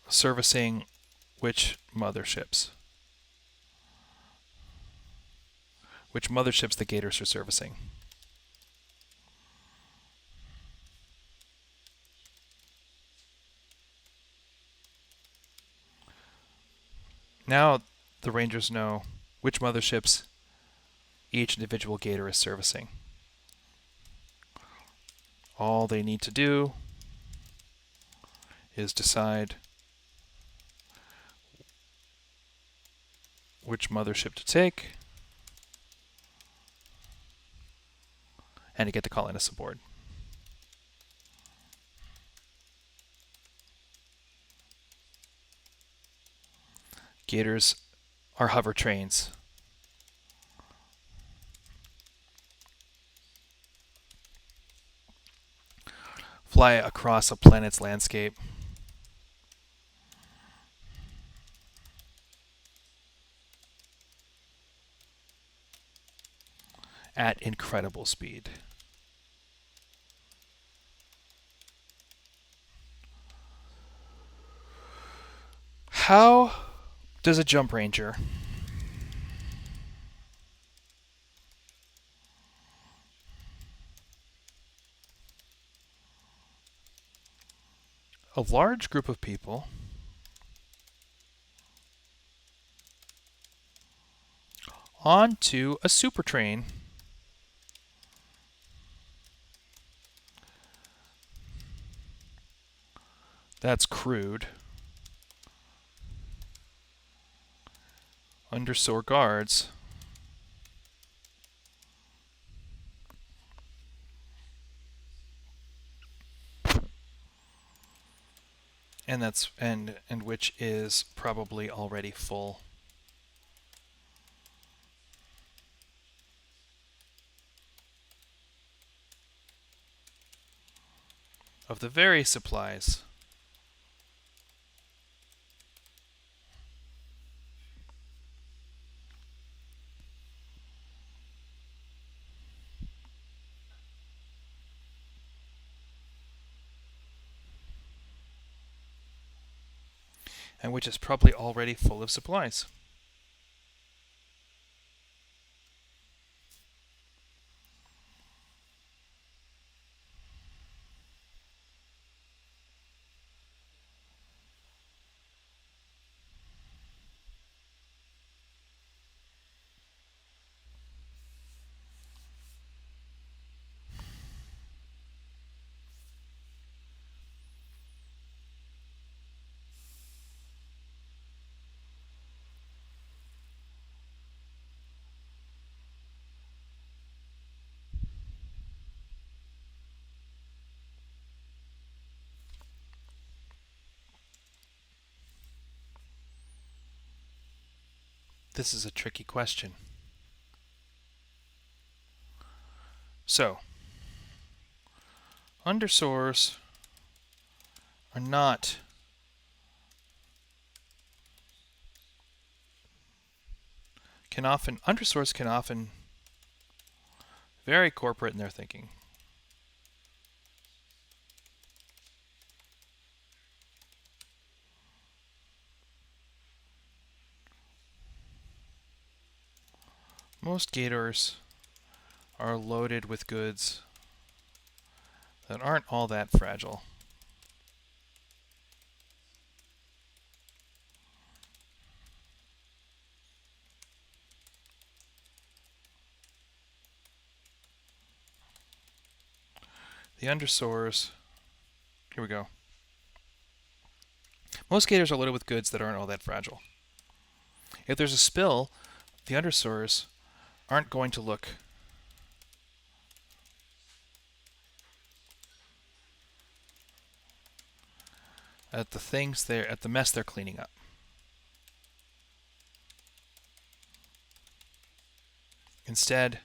servicing which motherships. Which motherships the gators are servicing. Now the Rangers know which motherships each individual gator is servicing. All they need to do is decide which mothership to take and to get the colonists aboard. Gators are hover trains. Fly across a planet's landscape. At incredible speed. How does a jump ranger a large group of people onto a super train that's crewed under Saur guards and which is probably already full. Of the very supplies and which is probably already full of supplies. This is a tricky question. So, undersaurs are not undersaurs can often very corporate in their thinking. Most gators are loaded with goods that aren't all that fragile. The undersaurs, here we go. Most gators are loaded with goods that aren't all that fragile. If there's a spill, the undersaurs aren't going to look at the mess they're cleaning up. Instead,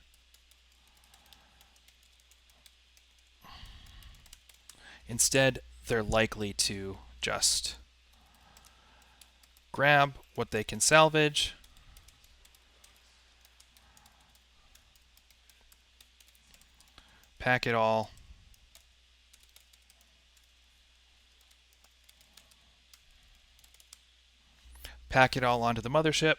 they're likely to just grab what they can salvage pack it all onto the mothership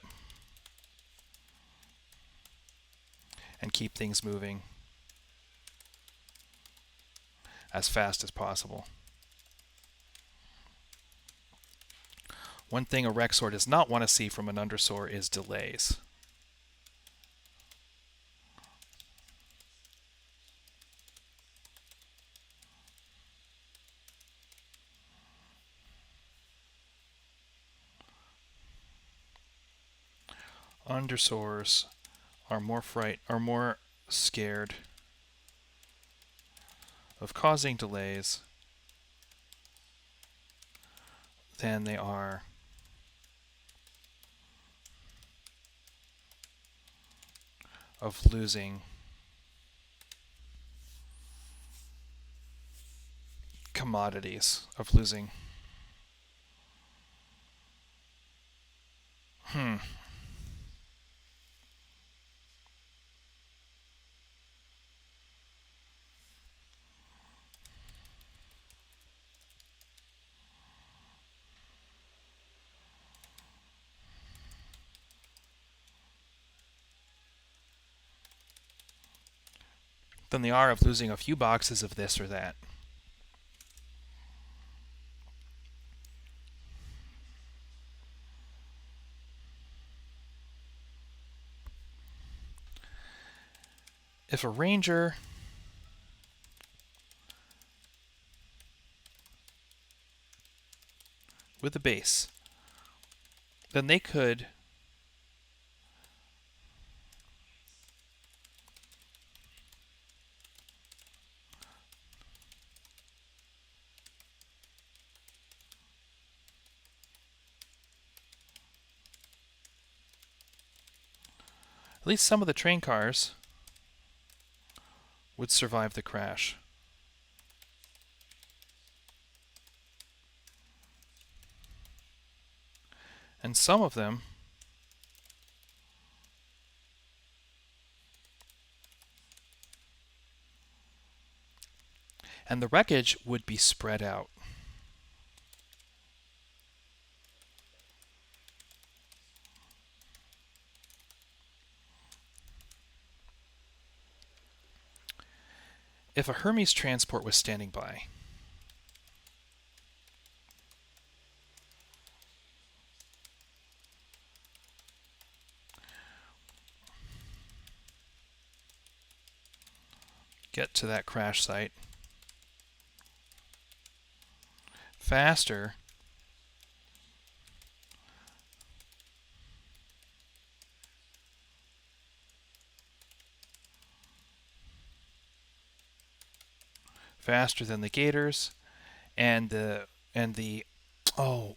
and keep things moving as fast as possible. One thing a Rexor does not want to see from an Undersor is delays. Undersors are more scared of causing delays than they are of losing commodities, of losing. Than they are of losing a few boxes of this or that. If a ranger with a base, then they could at least some of the train cars would survive the crash. And some of them and the wreckage would be spread out. If a Hermes transport was standing by, get to that crash site faster than the Gators and the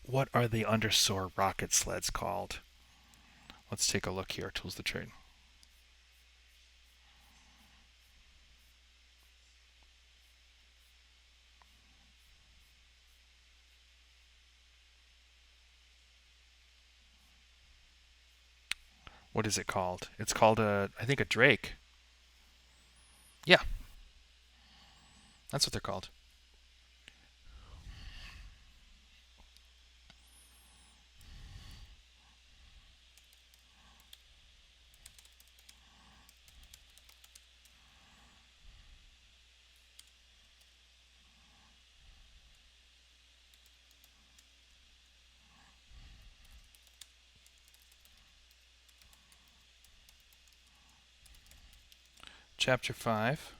what are the Undersor rocket sleds called? Let's take a look here. Tools of the trade. What is it called? It's called I think a Drake. Yeah. That's what they're called. Chapter 5.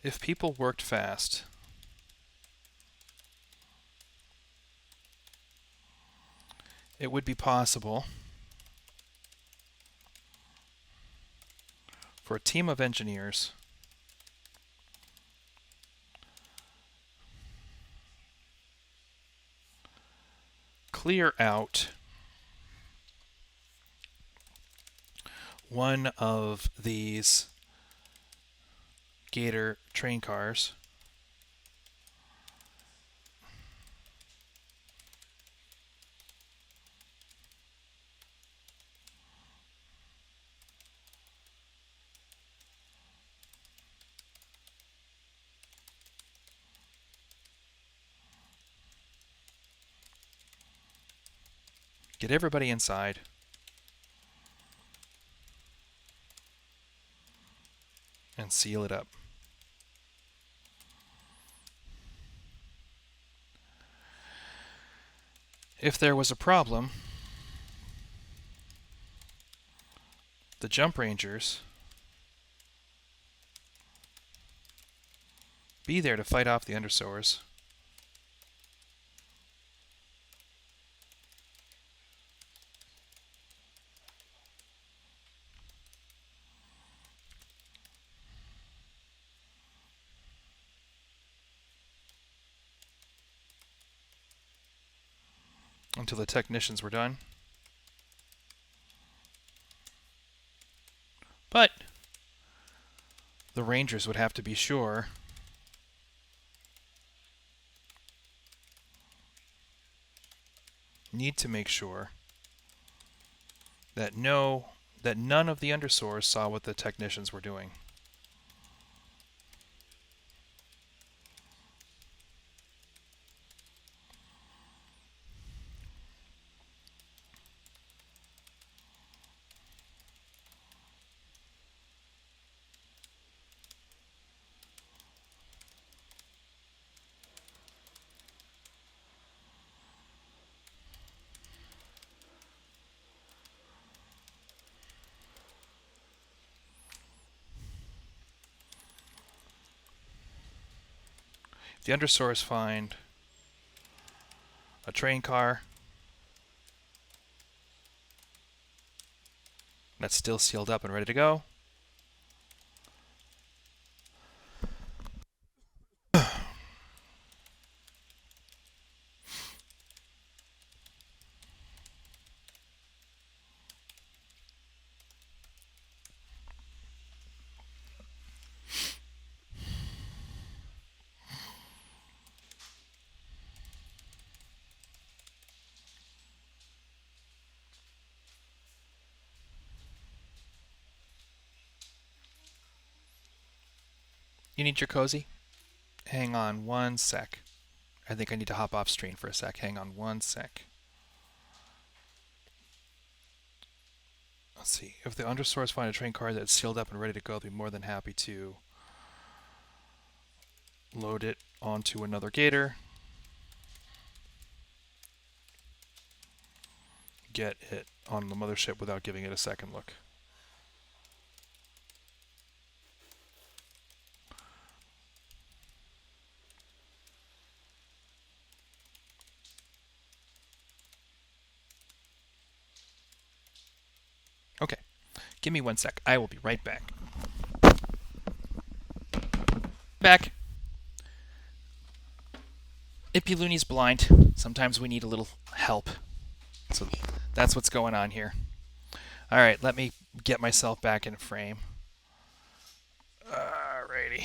If people worked fast, it would be possible for a team of engineers clear out one of these Gator train cars. Get everybody inside. And seal it up. If there was a problem, the Jump Rangers be there to fight off the Undersowers. Until the technicians were done. But the Rangers would have to be sure need to make sure that none of the Undersowers saw what the technicians were doing. The Undersowers find a train car that's still sealed up and ready to go. You need your cozy? Hang on one sec. I think I need to hop off screen for a sec. Hang on one sec. Let's see. If the Undersowers find a train car that's sealed up and ready to go, they'll be more than happy to load it onto another Gator. Get it on the mothership without giving it a second look. Okay, give me one sec. I will be right back. Back. Ippy blind. Sometimes we need a little help. So that's what's going on here. All right, let me get myself back in frame. Alrighty.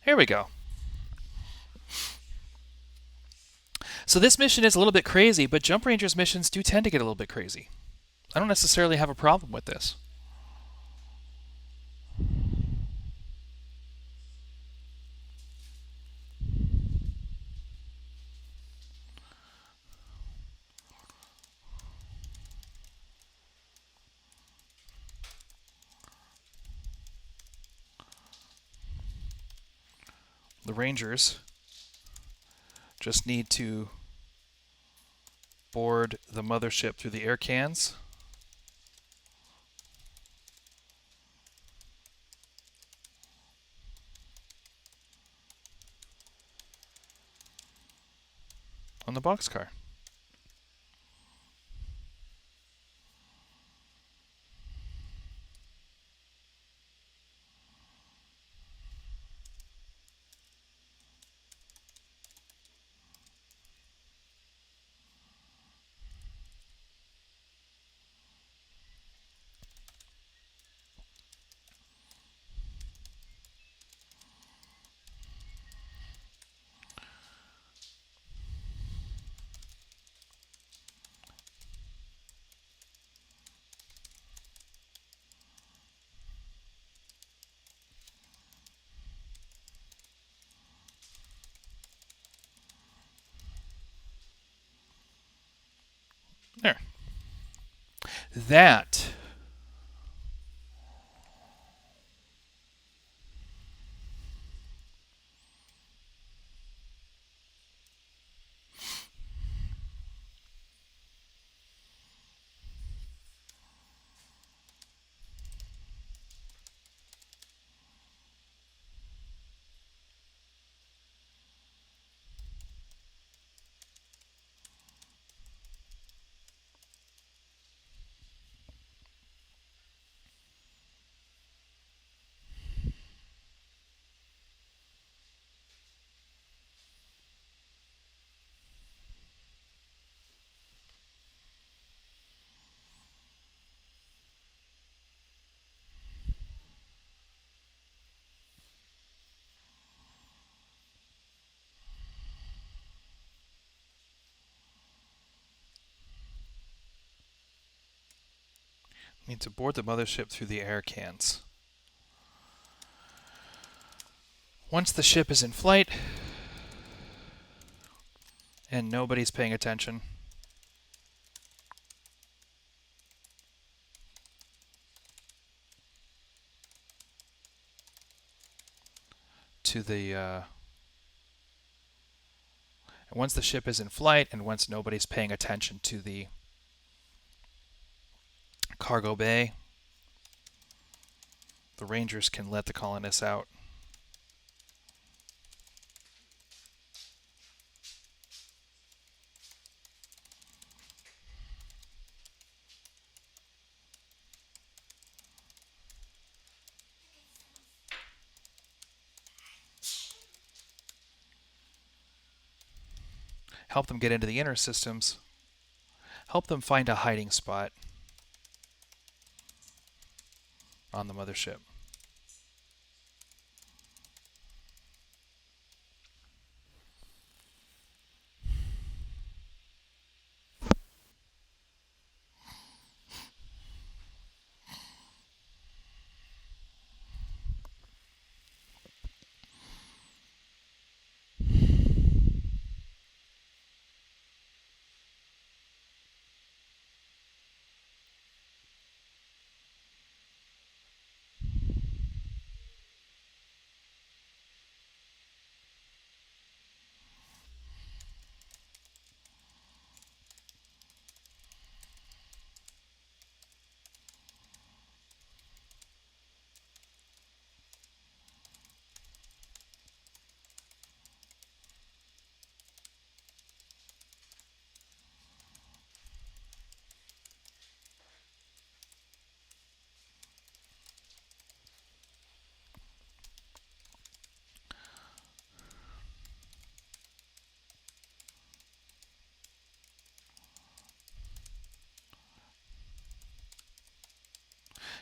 Here we go. So this mission is a little bit crazy, but Jump Rangers missions do tend to get a little bit crazy. I don't necessarily have a problem with this. The Rangers just need to board the mothership through the air cans. On the boxcar. There. That means to board the mothership through the air cans. Once the ship is in flight and nobody's paying attention to the once the ship is in flight and once nobody's paying attention to the cargo bay, the Rangers can let the colonists out. Help them get into the inner systems. Help them find a hiding spot on the mothership.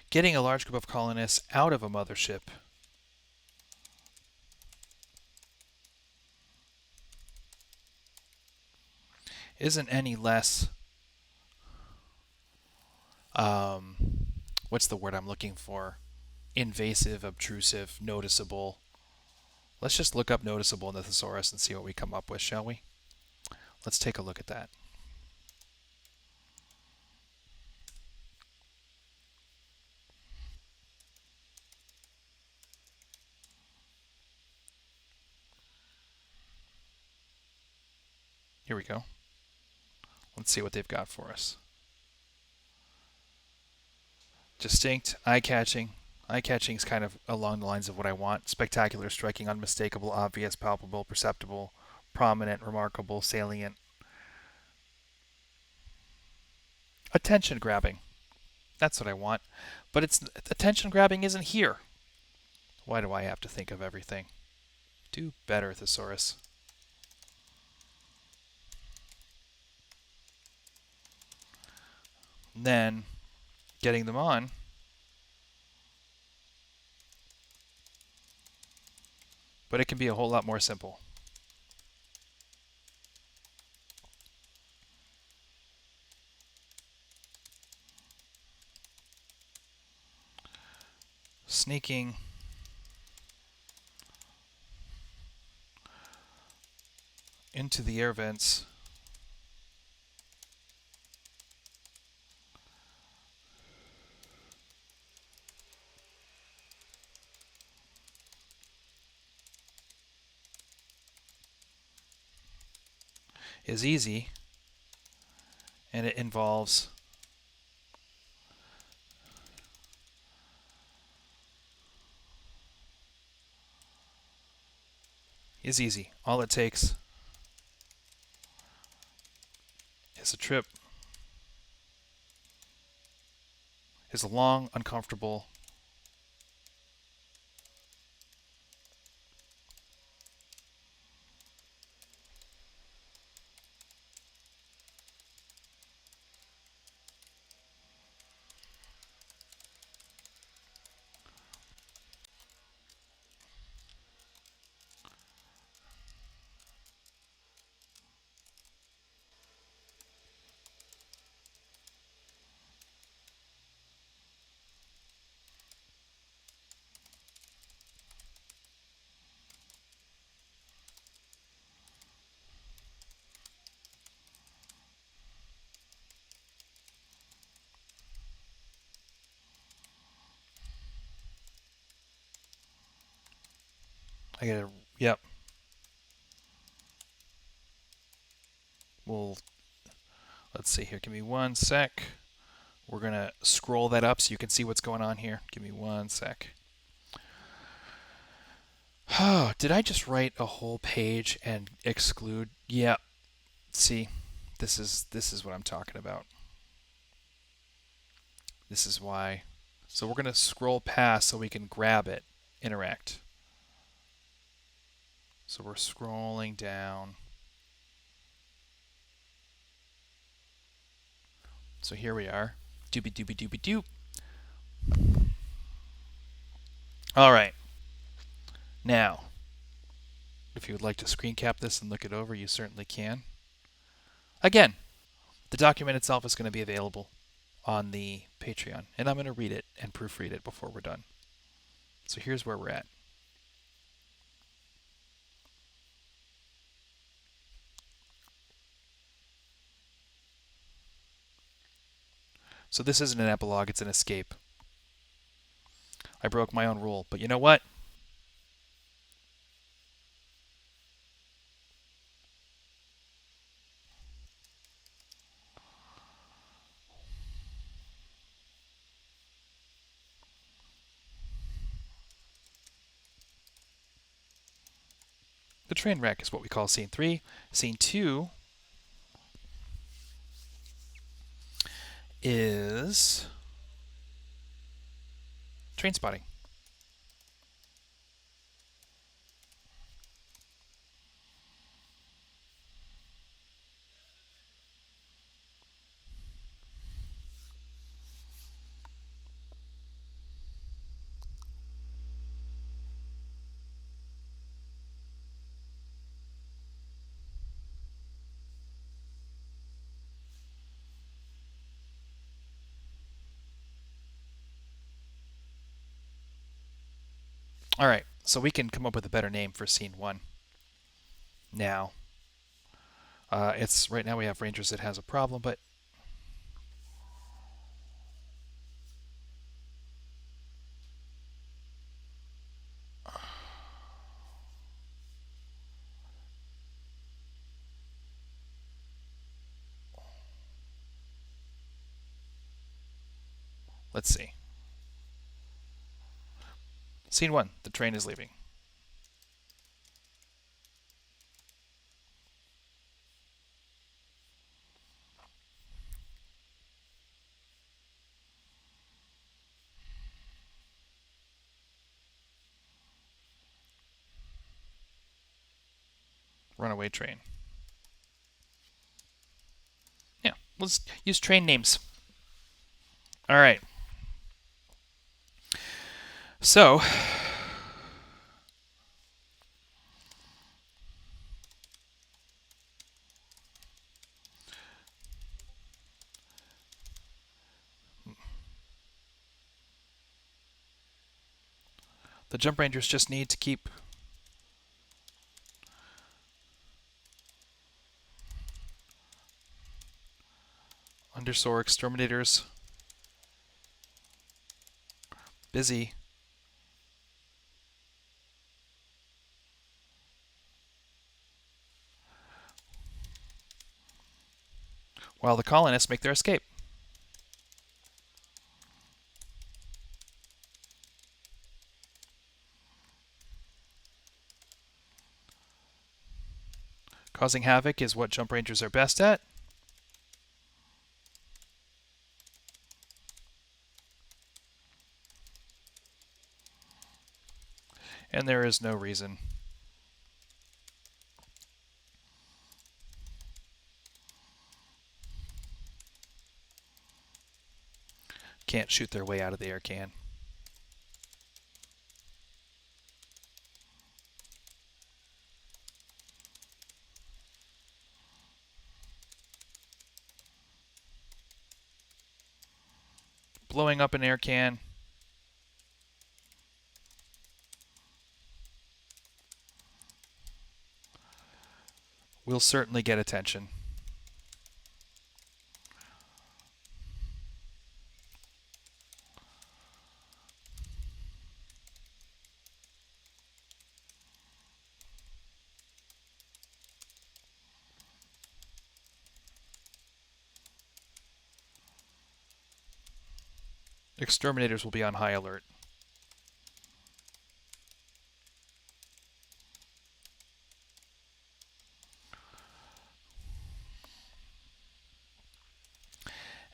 Getting a large group of colonists out of a mothership isn't any less, what's the word I'm looking for? Invasive, obtrusive, noticeable. Let's just look up noticeable in the thesaurus and see what we come up with, shall we? Let's take a look at that. Here we go. Let's see what they've got for us. Distinct, eye-catching. Eye-catching is kind of along the lines of what I want. Spectacular, striking, unmistakable, obvious, palpable, perceptible, prominent, remarkable, salient. Attention grabbing. That's what I want. But attention grabbing isn't here. Why do I have to think of everything? Do better, thesaurus. And then getting them on. But it can be a whole lot more simple. Sneaking into the air vents is easy, and it involves easy. All it takes is a trip, is a long, uncomfortable I gotta, yep. Well, let's see here. Give me 1 sec. We're going to scroll that up so you can see what's going on here. Give me 1 sec. Oh, did I just write a whole page and exclude? Yeah. See, this is what I'm talking about. This is why. So we're going to scroll past so we can grab it, interact. So we're scrolling down. So here we are. Doobie doobie doobie doop. All right. Now, if you would like to screen cap this and look it over, you certainly can. Again, the document itself is going to be available on the Patreon, and I'm going to read it and proofread it before we're done. So here's where we're at. So this isn't an epilogue, it's an escape. I broke my own rule, but you know what? The train wreck is what we call scene 3. Scene 2 is train spotting. All right, so we can come up with a better name for scene 1 now. It's right now we have Rangers that has a problem, but let's see. Scene 1, the train is leaving. Runaway train. Yeah, let's use train names. All right. So, the Jump Rangers just need to keep Undersoar Exterminators busy. while the colonists make their escape. Causing havoc is what Jump Rangers are best at. And there is no reason. Can't shoot their way out of the air can. Blowing up an air can. Will certainly get attention. Exterminators will be on high alert.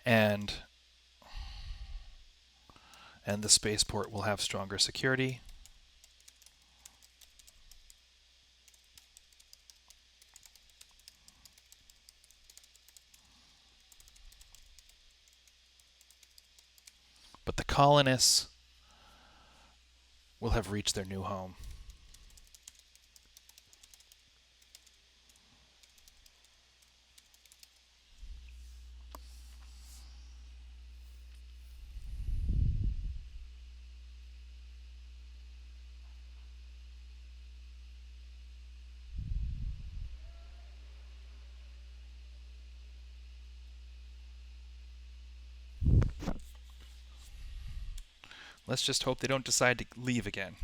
And the spaceport will have stronger security. But the colonists will have reached their new home. Let's just hope they don't decide to leave again.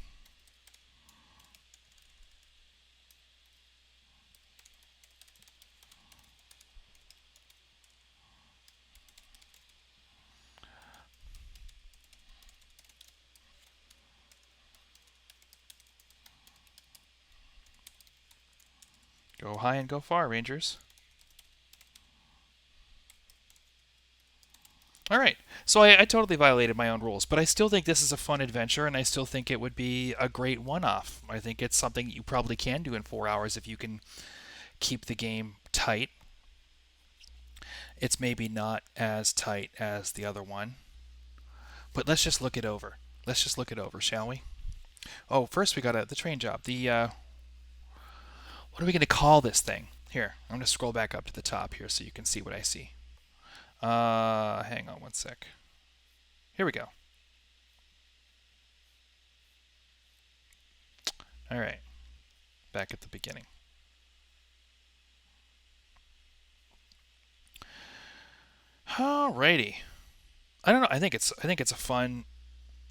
Go high and go far, Rangers. All right, so I totally violated my own rules, but I still think this is a fun adventure, and I still think it would be a great one-off. I think it's something you probably can do in 4 hours if you can keep the game tight. It's maybe not as tight as the other one, but let's just look it over. Let's just look it over, shall we? Oh, first we got the train job. What are we going to call this thing? Here, I'm going to scroll back up to the top here so you can see what I see. Hang on one sec. Here we go. All right, back at the beginning. Alrighty. I don't know. I think it's a fun,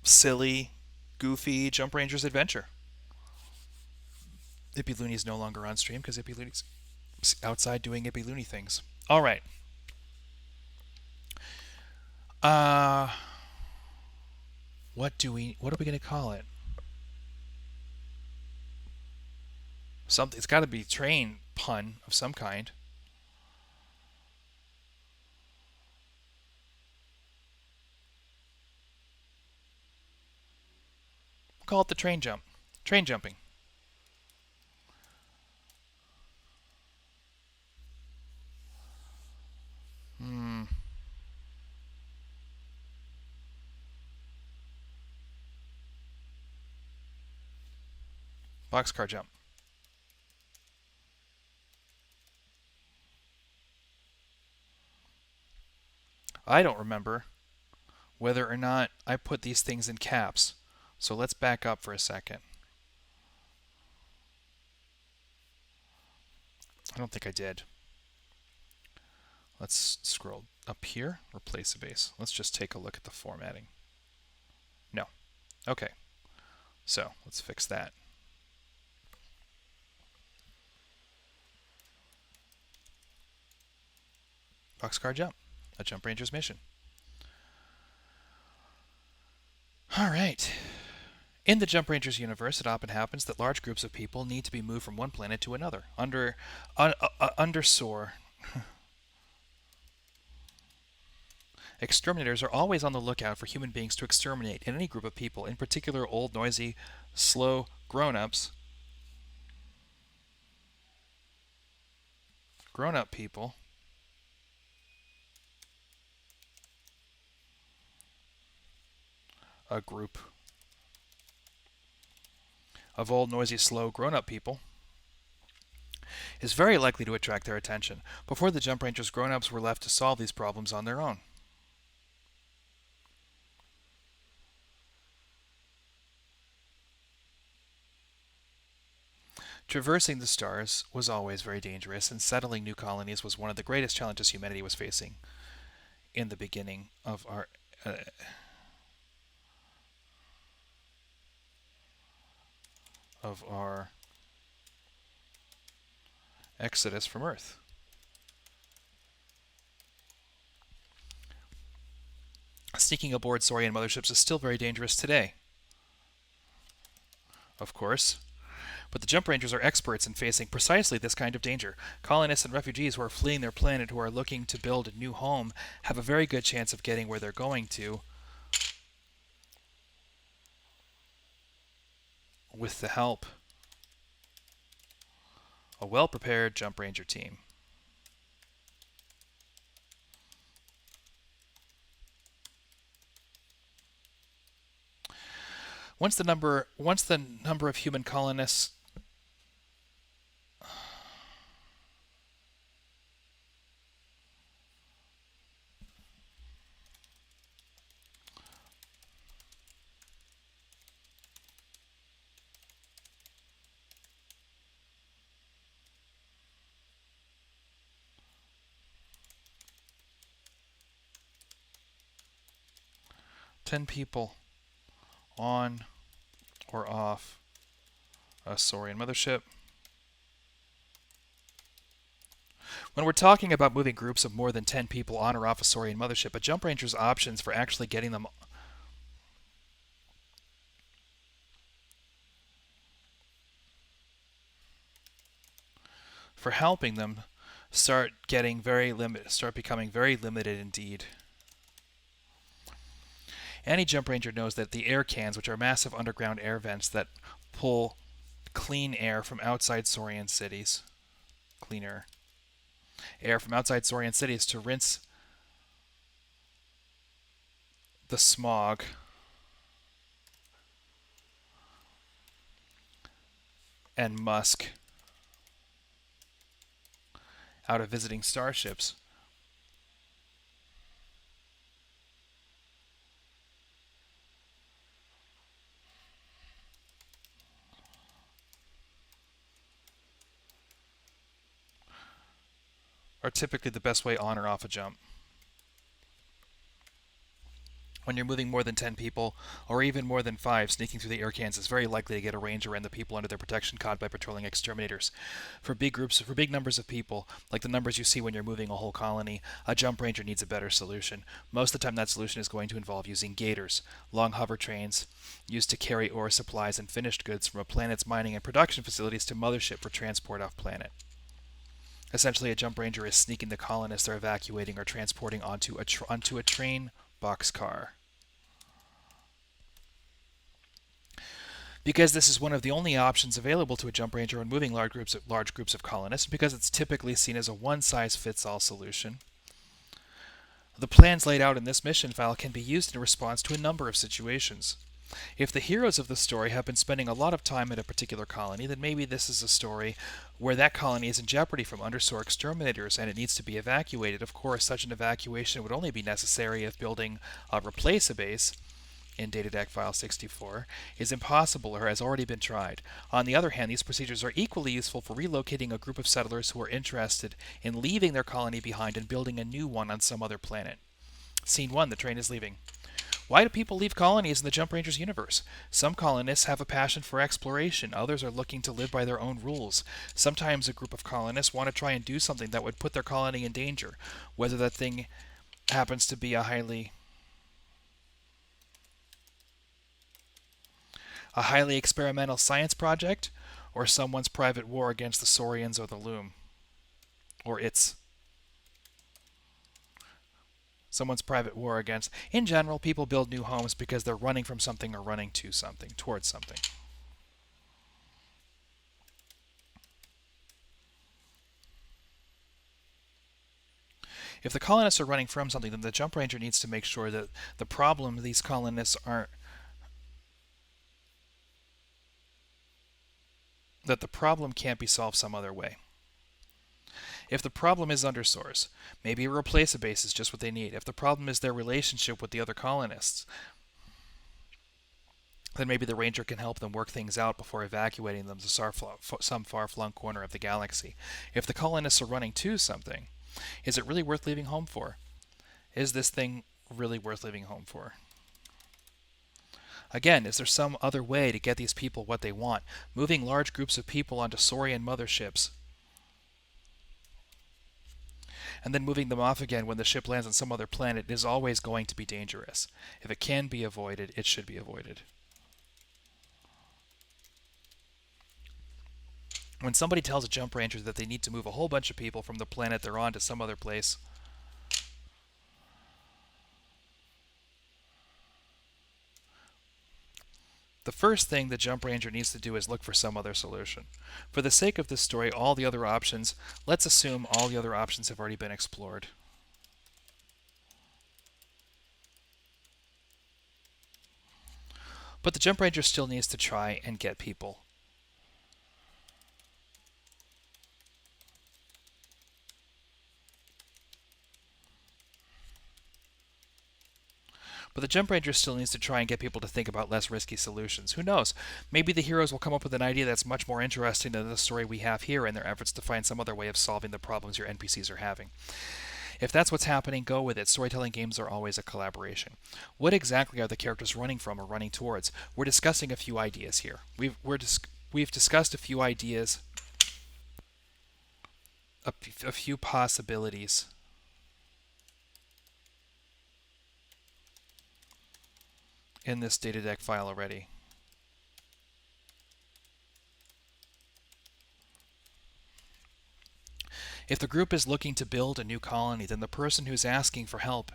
silly, goofy Jump Rangers adventure. Ippy Looney's no longer on stream because Ippy Looney's outside doing Ippy Looney things. All right. What are we going to call it? Something. It's got to be train pun of some kind. We'll call it the train jump. Train jumping. Boxcar jump. I don't remember whether or not I put these things in caps. So let's back up for a second. I don't think I did. Let's scroll up here. Replace a base. Let's just take a look at the formatting. No. Okay. So let's fix that. Boxcar Jump, a Jump Ranger's mission. All right. In the Jump Rangers universe, it often happens that large groups of people need to be moved from one planet to another. Undersoar exterminators are always on the lookout for human beings to exterminate in any group of people, in particular old, noisy, slow grown-ups. Grown-up people. A group of old, noisy, slow, grown-up people is very likely to attract their attention. Before the Jump Rangers, grown-ups were left to solve these problems on their own. Traversing the stars was always very dangerous, and settling new colonies was one of the greatest challenges humanity was facing in the beginning of our exodus from Earth. Sneaking aboard Saurian motherships is still very dangerous today, of course. But the Jump Rangers are experts in facing precisely this kind of danger. Colonists and refugees who are fleeing their planet, who are looking to build a new home, have a very good chance of getting where they're going to with the help of a well-prepared Jump Ranger team. Once the number of human colonists people on or off a Saurian mothership. When we're talking about moving groups of more than 10 people on or off a Saurian mothership, a Jump Ranger's options for actually getting them for helping them start becoming very limited indeed. Any Jump Ranger knows that the air cans, which are massive underground air vents that pull clean air from outside Saurian cities, air from outside Saurian cities to rinse the smog and musk out of visiting starships. Are typically the best way on or off a jump. When you're moving more than 10 people, or even more than 5, sneaking through the air cans is very likely to get a Ranger and the people under their protection caught by patrolling exterminators. For big numbers of people, like the numbers you see when you're moving a whole colony, a Jump Ranger needs a better solution. Most of the time that solution is going to involve using gators, long hover trains used to carry ore supplies and finished goods from a planet's mining and production facilities to mothership for transport off planet. Essentially, a Jump Ranger is sneaking the colonists they're evacuating or transporting onto a train boxcar. Because this is one of the only options available to a Jump Ranger when moving large groups of colonists, because it's typically seen as a one-size-fits-all solution, the plans laid out in this mission file can be used in response to a number of situations. If the heroes of the story have been spending a lot of time at a particular colony, then maybe this is a story where that colony is in jeopardy from undersoar exterminators and it needs to be evacuated. Of course, such an evacuation would only be necessary if building a replace-a-base in Datadeck File 64 is impossible or has already been tried. On the other hand, these procedures are equally useful for relocating a group of settlers who are interested in leaving their colony behind and building a new one on some other planet. Scene 1, the train is leaving. Why do people leave colonies in the Jump Rangers universe? Some colonists have a passion for exploration, others are looking to live by their own rules. Sometimes a group of colonists want to try and do something that would put their colony in danger, whether that thing happens to be a highly experimental science project, or someone's private war against the Saurians or the Loom. Or it's someone's private war against. In general, people build new homes because they're running from something or running to something, towards something. If the colonists are running from something, then the Jump Ranger needs to make sure that the problem these colonists aren't that the problem can't be solved some other way. If the problem is undersource, maybe a replace a base is just what they need. If the problem is their relationship with the other colonists, then maybe the Ranger can help them work things out before evacuating them to some far-flung corner of the galaxy. If the colonists are running to something, is it really worth leaving home for? Is this thing really worth leaving home for? Again, is there some other way to get these people what they want? Moving large groups of people onto Saurian motherships and then moving them off again when the ship lands on some other planet is always going to be dangerous. If it can be avoided, it should be avoided. When somebody tells a Jump Ranger that they need to move a whole bunch of people from the planet they're on to some other place, the first thing the Jump Ranger needs to do is look for some other solution. For the sake of this story, let's assume all the other options have already been explored. But the Jump Ranger still needs to try and get people. But the Jump Ranger still needs to try and get people to think about less risky solutions. Who knows? Maybe the heroes will come up with an idea that's much more interesting than the story we have here in their efforts to find some other way of solving the problems your NPCs are having. If that's what's happening, go with it. Storytelling games are always a collaboration. What exactly are the characters running from or running towards? We're discussing a few ideas here. We've discussed a few ideas, a few possibilities. In this data deck file already. If the group is looking to build a new colony, then the person who's asking for help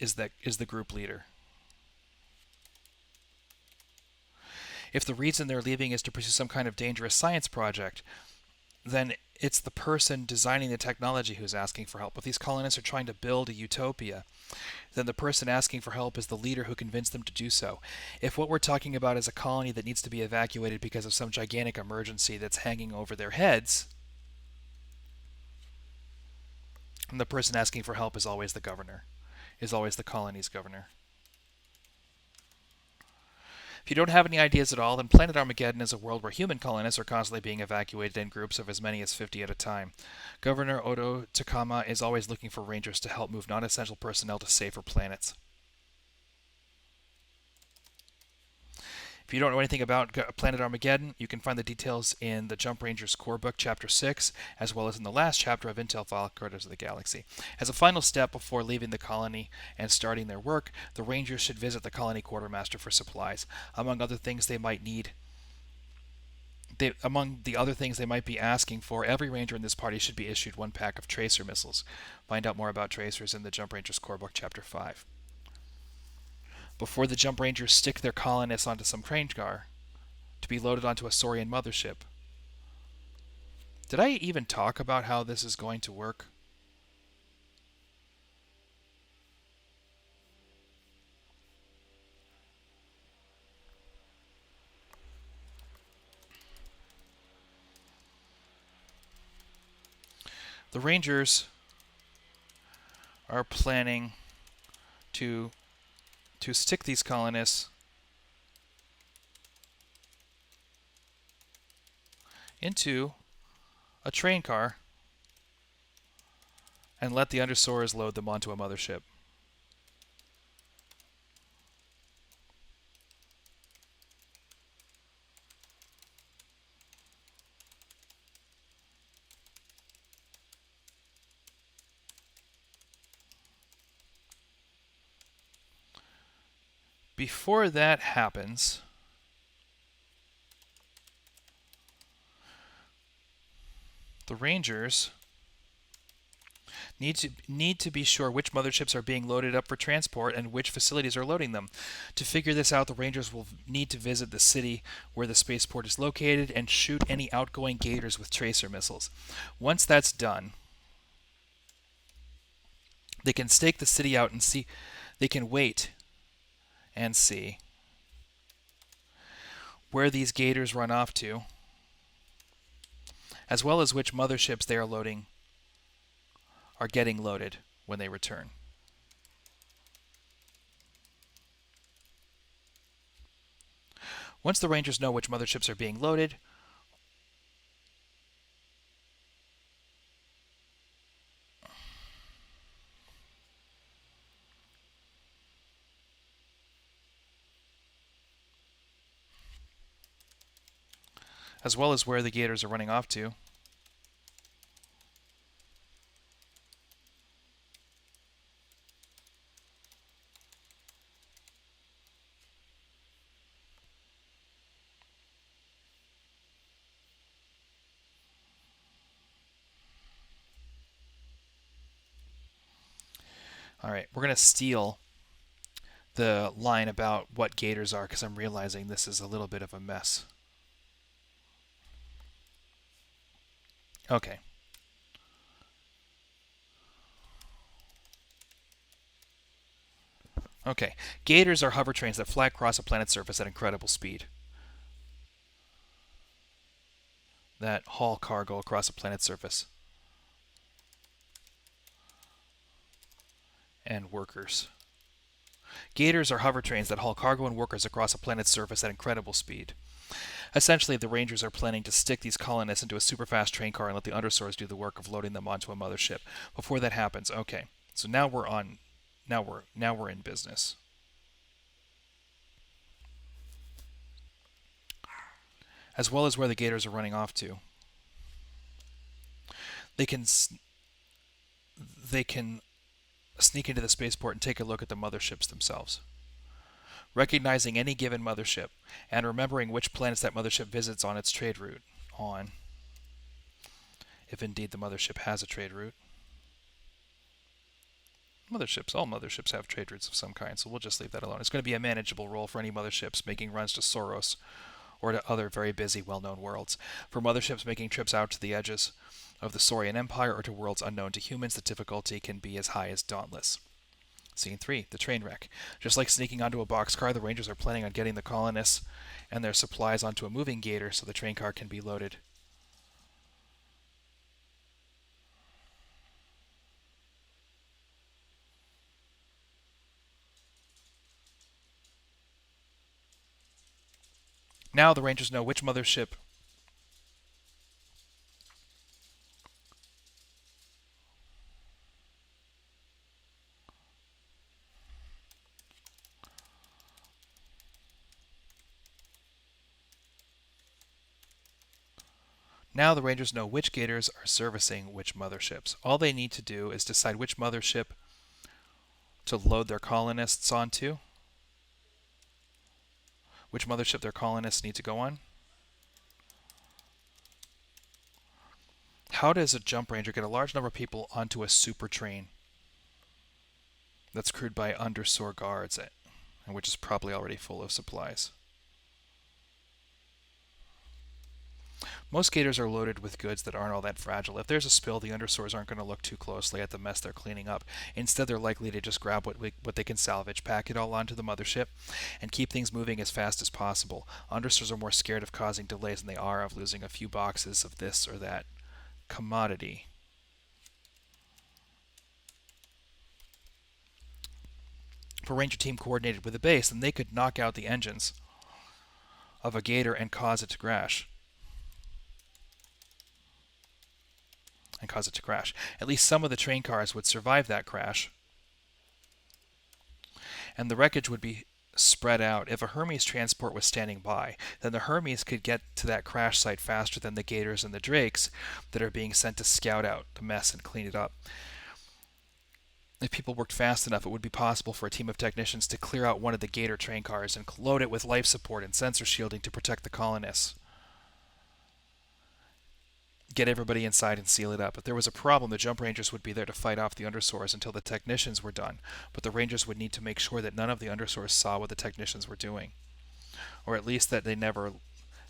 is the group leader. If the reason they're leaving is to pursue some kind of dangerous science project, then it's the person designing the technology who's asking for help. If these colonists are trying to build a utopia, then the person asking for help is the leader who convinced them to do so. If what we're talking about is a colony that needs to be evacuated because of some gigantic emergency that's hanging over their heads, then the person asking for help is always the governor, is always the colony's governor. If you don't have any ideas at all, then Planet Armageddon is a world where human colonists are constantly being evacuated in groups of as many as 50 at a time. Governor Odo Takama is always looking for rangers to help move non-essential personnel to safer planets. If you don't know anything about Planet Armageddon, you can find the details in the Jump Rangers Core Book, Chapter 6, as well as in the last chapter of Intel File Corridors of the Galaxy. As a final step before leaving the colony and starting their work, the Rangers should visit the colony quartermaster for supplies. Among other things they might need, among the other things they might be asking for, every Ranger in this party should be issued one pack of tracer missiles. Find out more about tracers in the Jump Rangers Core Book, Chapter 5. Before the Jump Rangers stick their colonists onto some train car to be loaded onto a Saurian mothership. Did I even talk about how this is going to work? The Rangers are planning to stick these colonists into a train car and let the undersourers load them onto a mothership. before that happens, the Rangers need to be sure which motherships are being loaded up for transport and which facilities are loading them. To figure this out, the Rangers will need to visit the city where the spaceport is located and shoot any outgoing gators with tracer missiles. Once that's done, they can stake the city out and see. They can wait and see where these gators run off to, as well as which motherships they are getting loaded when they return. Once the Rangers know which motherships are being loaded, as well as where the gators are running off to, all right, we're going to steal the line about what gators are because I'm realizing this is a little bit of a mess. Okay. Okay. Gators are hover trains that fly across a planet's surface at incredible speed. That haul cargo across a planet's surface. And workers. Gators are hover trains that haul cargo and workers across a planet's surface at incredible speed. Essentially, the Rangers are planning to stick these colonists into a super fast train car and let the undersource do the work of loading them onto a mothership. Before that happens, okay. So now we're in business. As well as where the gators are running off to. They can sneak into the spaceport and take a look at the motherships themselves. Recognizing any given mothership and remembering which planets that mothership visits on its trade route on, if indeed the mothership has a trade route. All motherships have trade routes of some kind, so we'll just leave that alone. It's going to be a manageable role for any motherships making runs to Soros or to other very busy, well-known worlds. For motherships making trips out to the edges of the Saurian Empire or to worlds unknown to humans, the difficulty can be as high as dauntless. Scene 3, the train wreck. Just like sneaking onto a boxcar, the Rangers are planning on getting the colonists and their supplies onto a moving gator so the train car can be loaded. Now the Rangers know which mothership Now the Rangers know which gators are servicing which motherships. All they need to do is decide which mothership to load their colonists onto, which mothership their colonists need to go on. How does a jump ranger get a large number of people onto a super train that's crewed by undersoar guards, and which is probably already full of supplies? Most gators are loaded with goods that aren't all that fragile. If there's a spill, the undersoars aren't going to look too closely at the mess they're cleaning up. Instead, they're likely to just grab what they can salvage, pack it all onto the mothership, and keep things moving as fast as possible. Undersoars are more scared of causing delays than they are of losing a few boxes of this or that commodity. If a ranger team coordinated with a base, then they could knock out the engines of a gator and cause it to crash. At least some of the train cars would survive that crash, and the wreckage would be spread out. If a Hermes transport was standing by, then the Hermes could get to that crash site faster than the gators and the drakes that are being sent to scout out the mess and clean it up. If people worked fast enough, it would be possible for a team of technicians to clear out one of the Gator train cars and load it with life support and sensor shielding to protect the colonists. Get everybody inside and seal it up. If there was a problem, the Jump Rangers would be there to fight off the Undersoars until the technicians were done. But the Rangers would need to make sure that none of the Undersoars saw what the technicians were doing, or at least that they never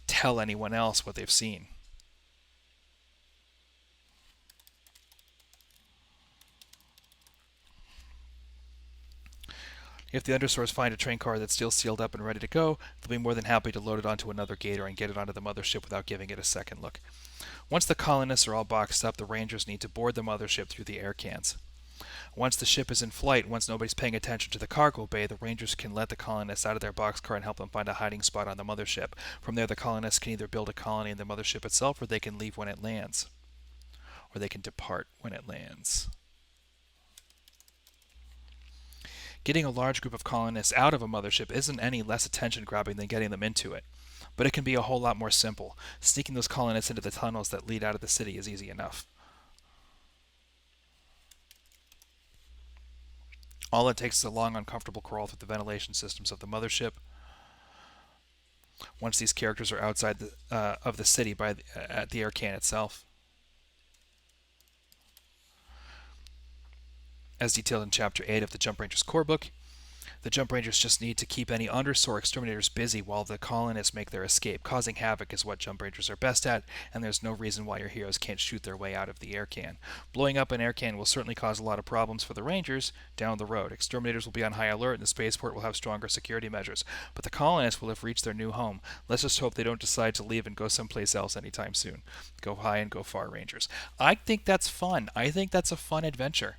tell anyone else what they've seen. If the Undersoars find a train car that's still sealed up and ready to go, they'll be more than happy to load it onto another Gator and get it onto the mothership without giving it a second look. Once the colonists are all boxed up, the Rangers need to board the mothership through the air cans. Once the ship is in flight, once nobody's paying attention to the cargo bay, the Rangers can let the colonists out of their boxcar and help them find a hiding spot on the mothership. From there, the colonists can either build a colony in the mothership itself, or they can leave when it lands. Or they can depart when it lands. Getting a large group of colonists out of a mothership isn't any less attention-grabbing than getting them into it. But it can be a whole lot more simple. Sneaking those colonists into the tunnels that lead out of the city is easy enough. All it takes is a long, uncomfortable crawl through the ventilation systems of the mothership. Once these characters are outside of the city at the air can itself. As detailed in Chapter 8 of the Jump Rangers core book, the Jump Rangers just need to keep any Undersoar exterminators busy while the colonists make their escape. Causing havoc is what Jump Rangers are best at, and there's no reason why your heroes can't shoot their way out of the air can. Blowing up an air can will certainly cause a lot of problems for the Rangers down the road. Exterminators will be on high alert, and the spaceport will have stronger security measures. But the colonists will have reached their new home. Let's just hope they don't decide to leave and go someplace else anytime soon. Go high and go far, Rangers. I think that's fun. I think that's a fun adventure.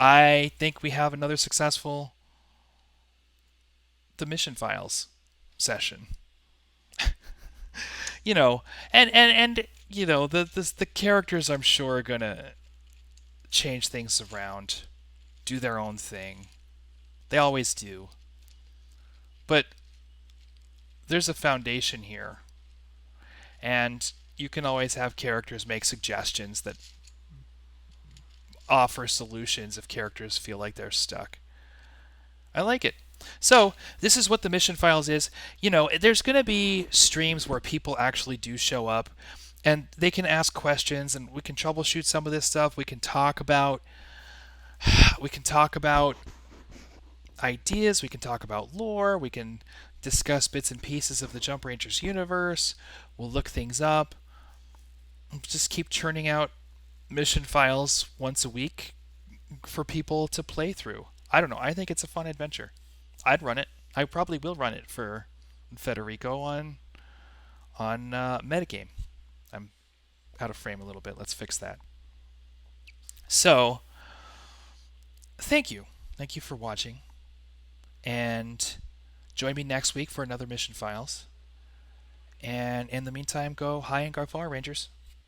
I think we have another successful The Mission Files session. you know, and you know, the characters I'm sure are gonna change things around, do their own thing. They always do. But there's a foundation here. And you can always have characters make suggestions that offer solutions if characters feel like they're stuck. I like it. So, this is what the Mission Files is. You know, there's going to be streams where people actually do show up and they can ask questions and we can troubleshoot some of this stuff. We can talk about ideas, we can talk about lore, we can discuss bits and pieces of the Jump Rangers universe. We'll look things up. Just keep churning out Mission Files once a week for people to play through. I don't know. I think it's a fun adventure. I'd run it. I probably will run it for Federico on Metagame. I'm out of frame a little bit. Let's fix that. So, thank you. Thank you for watching. And join me next week for another Mission Files. And in the meantime, go high and go far, Rangers.